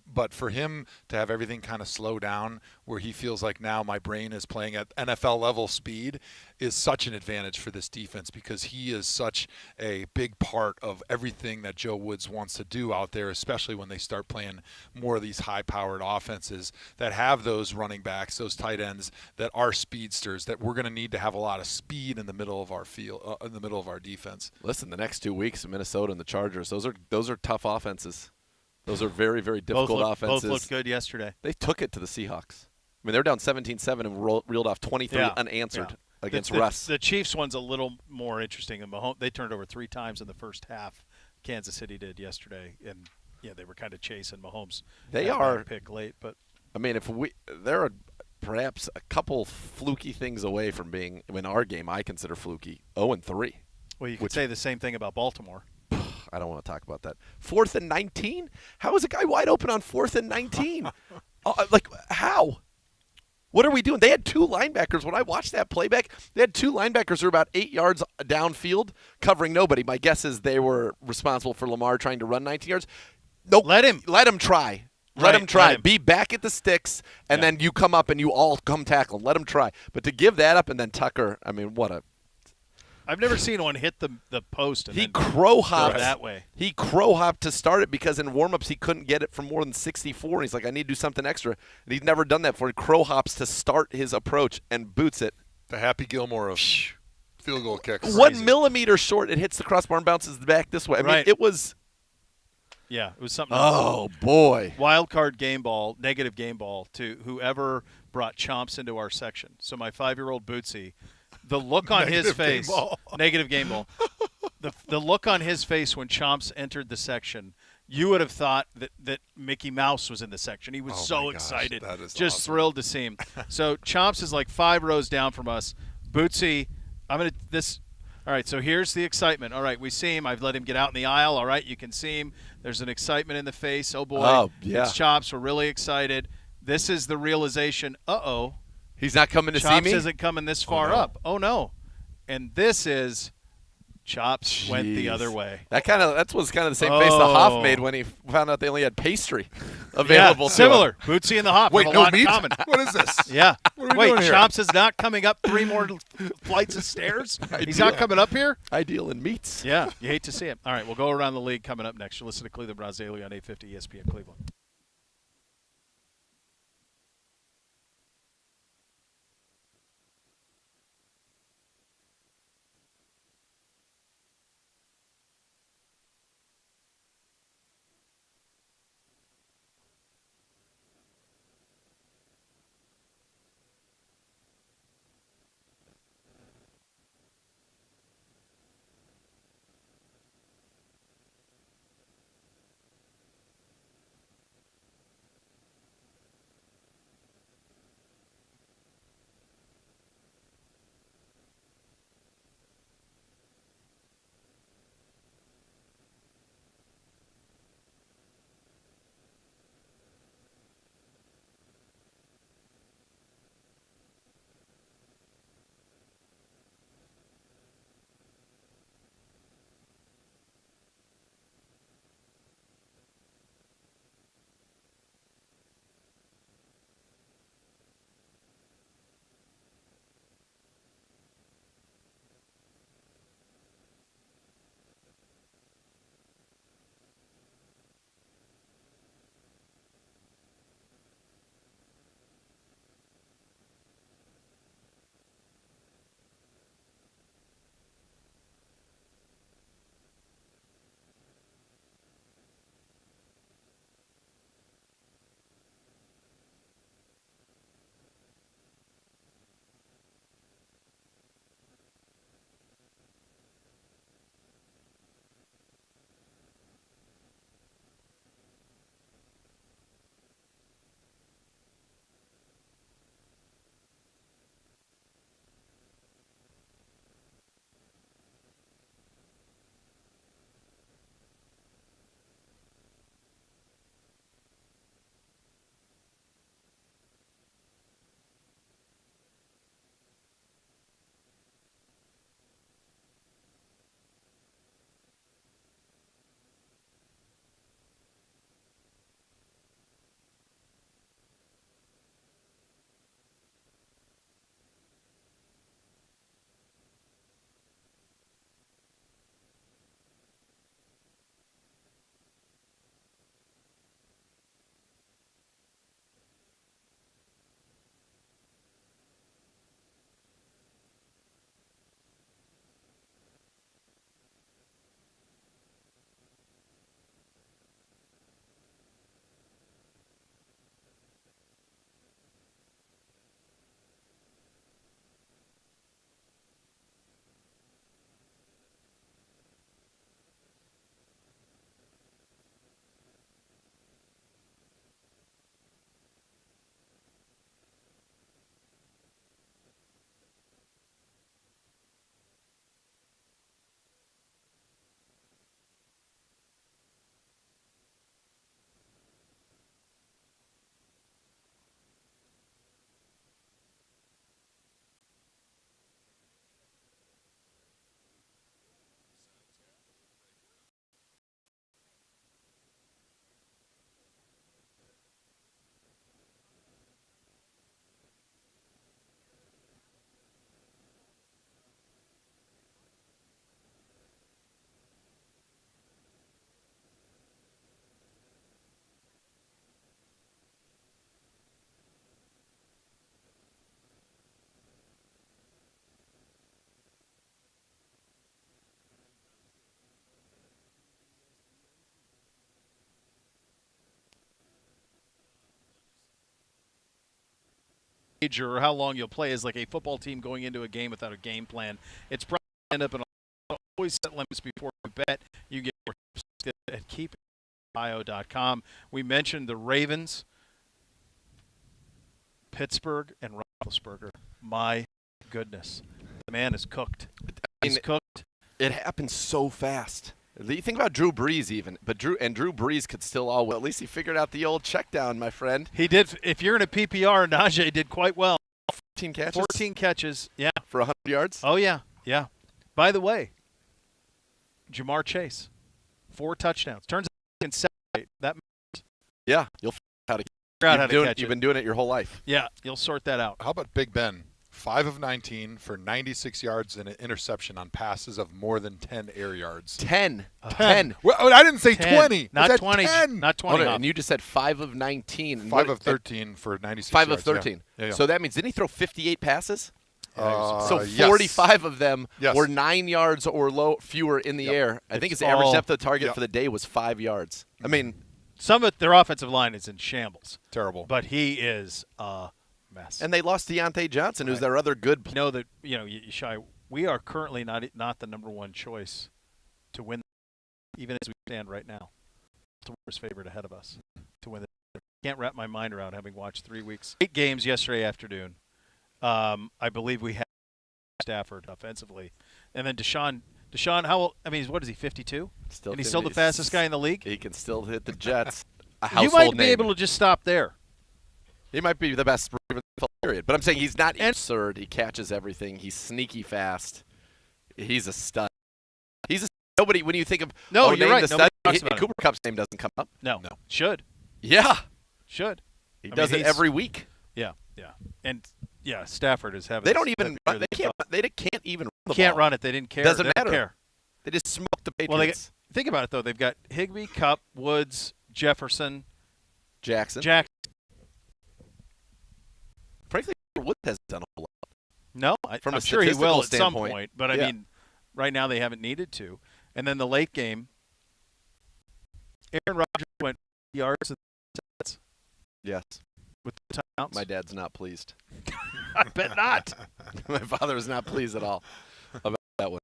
But for him to have everything kind of slow down where he feels like now my brain is playing at NFL level speed is such an advantage for this defense because he is such a big part of everything that Joe Woods wants to do out there, especially when they start playing more of these high-powered offenses that have those running backs, those tight ends that are speedsters, that we're going to need to have a lot of speed in the middle of our field, in the middle of our defense. Listen, the next 2 weeks, Minnesota and the Chargers, those are tough offenses. Those are very, very difficult offenses. Both looked good yesterday. They took it to the Seahawks. I mean, they're down 17-7 and reeled off 23 unanswered against Russ. The Chiefs one's a little more interesting than Mahomes. They turned over 3 times in the first half. Kansas City did yesterday, and they were kind of chasing Mahomes. They are pick late, but I mean, there are perhaps a couple fluky things away from being in our game. I consider fluky 0-3. Well, you could say the same thing about Baltimore. I don't want to talk about that. 4th and 19? How is a guy wide open on 4th and 19? Like how? What are we doing? They had 2 linebackers. When I watched that playback, they had 2 linebackers who were about 8 yards downfield covering nobody. My guess is they were responsible for Lamar trying to run 19 yards. Nope. Let him try. Let him try. Be back at the sticks, and then you come up and you all come tackle. Let him try. But to give that up and then Tucker, I mean, what a. I've never seen one hit the post. And he crow hopped that way. He crow hopped to start it because in warmups he couldn't get it from more than 64. And he's like, I need to do something extra. And he's never done that before. He crow hops to start his approach and boots it. The Happy Gilmore of field goal kicks. 1 millimeter short, it hits the crossbar and bounces back this way. I mean, it was. Yeah, it was something. Oh, boy. Wild card game ball, negative game ball to whoever brought Chomps into our section. So my 5-year-old Bootsy, the look on his face, negative game ball, the look on his face when Chomps entered the section, you would have thought that Mickey Mouse was in the section. He was so excited, that is just awesome. thrilled to see him. So Chomps is like 5 rows down from us. Bootsy, all right, so here's the excitement. All right, we see him. I've let him get out in the aisle. All right, you can see him. There's an excitement in the face. Oh, boy. Oh, yeah. It's Chops. We're really excited. This is the realization. Uh-oh. He's not coming to see me? Chops isn't coming this far up. Oh, no. And this is Chops went the other way. That was kind of the same face the Hoff made when he found out they only had pastry available. Yeah, similar. Bootsy and the Hoff Wait, have a no lot meat? in common. What is this? Yeah. What are we doing here? Chops is not coming up 3 more flights of stairs? He's not coming up here? Ideal in meats. Yeah, you hate to see it. All right, we'll go around the league coming up next. You'll listen to Cleveland Browns Daily on 850 ESPN Cleveland. or how long you'll play is like a football team going into a game without a game plan. It's probably end up in always set limits before you bet. You get more tips at keepio.com. We mentioned the Ravens, Pittsburgh, and Roethlisberger. My goodness, the man is cooked. He's cooked. It happened so fast. You think about Drew Brees even, but Drew Brees could still well, at least he figured out the old check down, my friend. He did. If you're in a PPR, Najee did quite well. 14 catches? 14 catches, yeah. For 100 yards? Oh, yeah, yeah. By the way, Jamar Chase, 4 touchdowns. Turns out he can separate. That matters. Yeah, you'll figure out how to catch it. You've been doing it your whole life. Yeah, you'll sort that out. How about Big Ben? 5 of 19 for 96 yards and an interception on passes of more than 10 air yards. 10. Well, I didn't say 10. 20. Not 20. 10. Not 20. And you just said 5 of 19. 5 of 13 for 96 5 yards. of 13. Yeah. So that means, didn't he throw 58 passes? So Yes. 45 of them Yes. were 9 yards or fewer in the air. I think his average depth of target for the day was 5 yards. I mean, some of their offensive line is in shambles. Terrible. But he is mess. And they lost Deontay Johnson, who's their other good player. Know that, Shai, we are currently not the number one choice to win, even as we stand right now. Baltimore's favorite ahead of us to win. Can't wrap my mind around having watched 3 weeks. 8 games yesterday afternoon. I believe we had Stafford offensively, and then Deshaun. How old? I mean, what is he? 52. And he's still the fastest guy in the league. He can still hit the Jets. You might be able to just stop there. He might be the best period, but I'm saying he's not absurd. He catches everything. He's sneaky fast. He's a stud. Nobody. When you think of you're right. The stud, Cooper Cooper Kupp's name doesn't come up. No. Should. Yeah. Should. He does it every week. Yeah. And Stafford is having. They don't even. They can't even run the Can't ball. run it. They didn't care. Doesn't they matter. Care. They just smoked the Patriots. Well, think about it though. They've got Higbee, Kupp, Woods, Jefferson, Jackson. Frankly, Woods hasn't done a whole lot. No, I'm sure he will at some point. But I mean, right now they haven't needed to. And then the late game, Aaron Rodgers went yards and sets. Yes. With the timeouts. My dad's not pleased. I bet not. My father was not pleased at all about that one.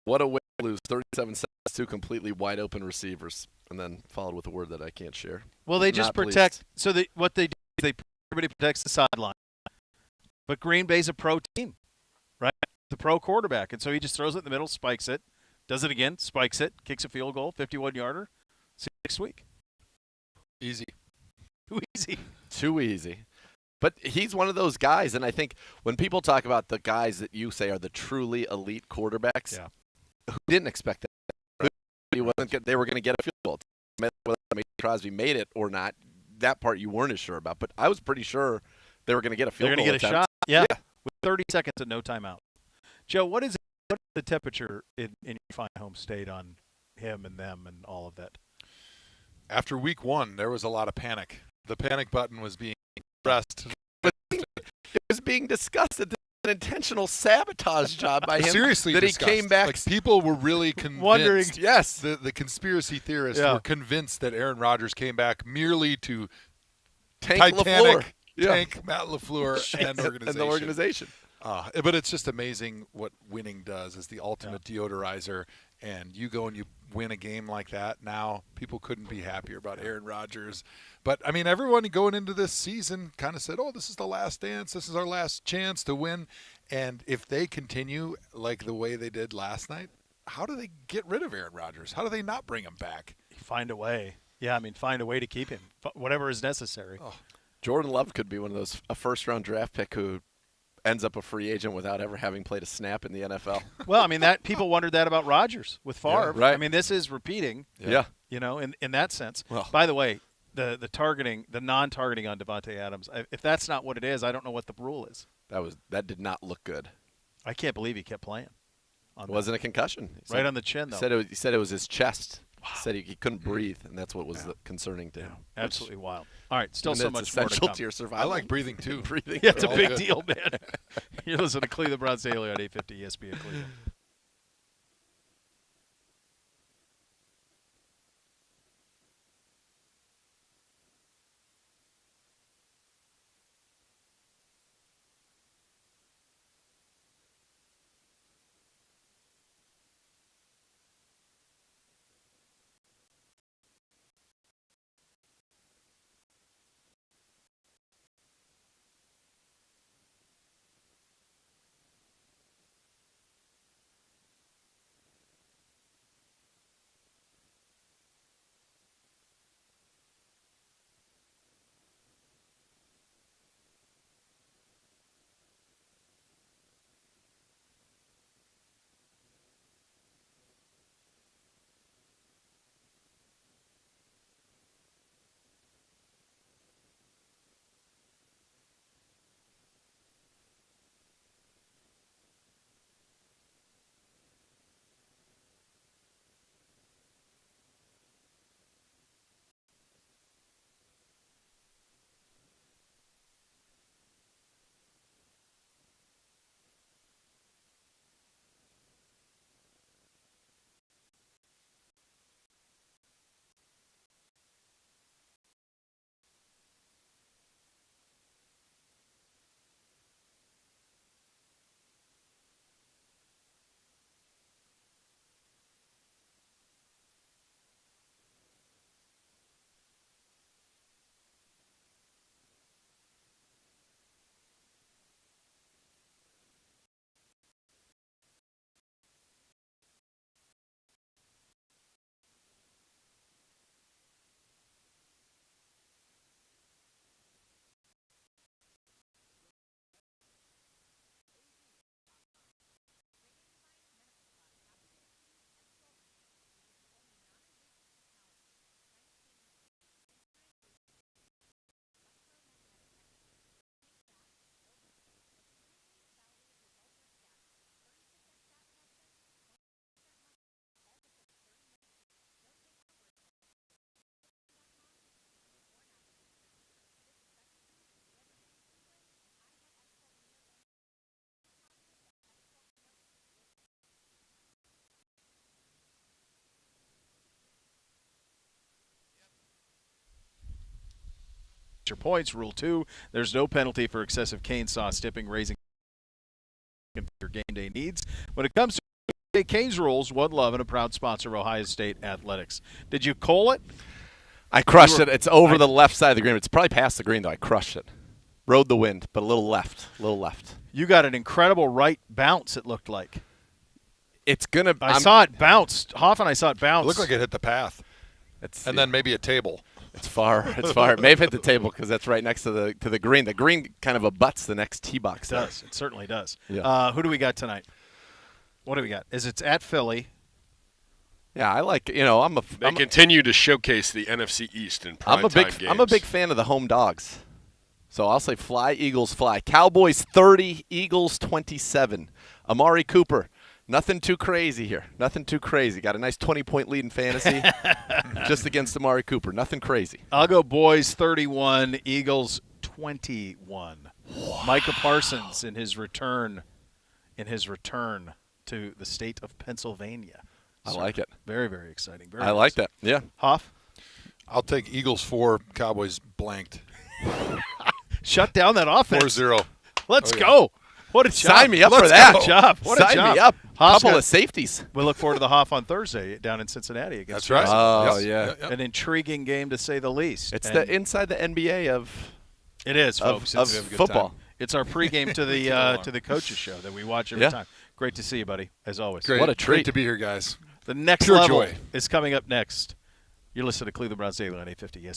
What a way to lose 37 seconds, 2 completely wide open receivers, and then followed with a word that I can't share. Well, they just protect. So what they do is everybody protects the sideline. But Green Bay's a pro team, right? The pro quarterback, and so he just throws it in the middle, spikes it, does it again, spikes it, kicks a field goal, 51-yarder. See you next week. Easy. Too easy. Too easy. But he's one of those guys, and I think when people talk about the guys that you say are the truly elite quarterbacks, who didn't expect that? They were going to get a field goal. Whether Crosby made it or not, that part you weren't as sure about. But I was pretty sure they were going to get a field goal. They're going to get a attempt. shot. Yeah. With 30 seconds and no timeout. Joe, what is the temperature in your fine home state on him and them and all of that? After week 1, there was a lot of panic. The panic button was being pressed. It was being discussed that this was an intentional sabotage job by him. Seriously, that discussed. He came back. Like, people were really convinced. Wondering. Yes, the conspiracy theorists were convinced that Aaron Rodgers came back merely to tank Titanic, LaFleur. tank Matt LaFleur and the organization. But it's just amazing what winning does. It's the ultimate deodorizer. And you go and you win a game like that. Now people couldn't be happier about Aaron Rodgers. But, I mean, everyone going into this season kind of said, this is the last dance. This is our last chance to win. And if they continue like the way they did last night, how do they get rid of Aaron Rodgers? How do they not bring him back? Find a way. Yeah, I mean, find a way to keep him. Whatever is necessary. Jordan Love could be one of those, a first-round draft pick who ends up a free agent without ever having played a snap in the NFL. Well, I mean, that people wondered that about Rodgers with Favre. Yeah, right. I mean, this is repeating. Yeah. In that sense. Well. By the way, the targeting, the non-targeting on Devontae Adams, if that's not what it is, I don't know what the rule is. That did not look good. I can't believe he kept playing. It wasn't a concussion. Right on the chin, though. He said it was his chest. Wow. He said he couldn't breathe, and that's what was concerning to him. Absolutely wild. All right, still so much more to essential come. to your survival. I like breathing, too. Yeah, it's a big deal, man. You're listening to Cleveland Browns Daily on 850 ESPN Cleveland. your points. Rule 2, there's no penalty for excessive cane sauce dipping, raising your game day needs. When it comes to Canes rules, One Love and a proud sponsor of Ohio State Athletics. Did you coal it? I crushed it. It's over the left side of the green. It's probably past the green, though. I crushed it. Rode the wind, but a little left. You got an incredible right bounce, it looked like. It's going to – I saw it bounce. Hoff and I saw it bounce. It looked like it hit the path. Then maybe a table. It's far. It's far. It may have hit the table because that's right next to the green. The green kind of abuts the next tee box. It does. It certainly does. Yeah. Who do we got tonight? What do we got? It's at Philly. Yeah, I like, They continue to showcase the NFC East in primetime games. I'm a big fan of the home dogs. So I'll say fly, Eagles fly. Cowboys 30, Eagles 27. Amari Cooper. Nothing too crazy here. Nothing too crazy. Got a nice 20-point lead in fantasy just against Amari Cooper. Nothing crazy. I'll go boys 31, Eagles 21. Wow. Micah Parsons in his return to the state of Pennsylvania. I like it. Very, very exciting. I like that. Yeah. Hoff? I'll take Eagles 4, Cowboys blanked. Shut down that offense. 4-0. Let's go. What a job. Sign me up for that. Good job. What a job. Sign me up. Couple of safeties. We'll look forward to the Hoff on Thursday down in Cincinnati against. That's right. Oh, yes. An intriguing game to say the least. It's the inside the NBA of. It is, folks. Of football. It's our pregame to the coaches show that we watch every time. Great to see you, buddy. As always. Great. What a treat Great to be here, guys. The next Pure level joy. is coming up next. You're listening to Cleveland Browns Daily on 850. Yes.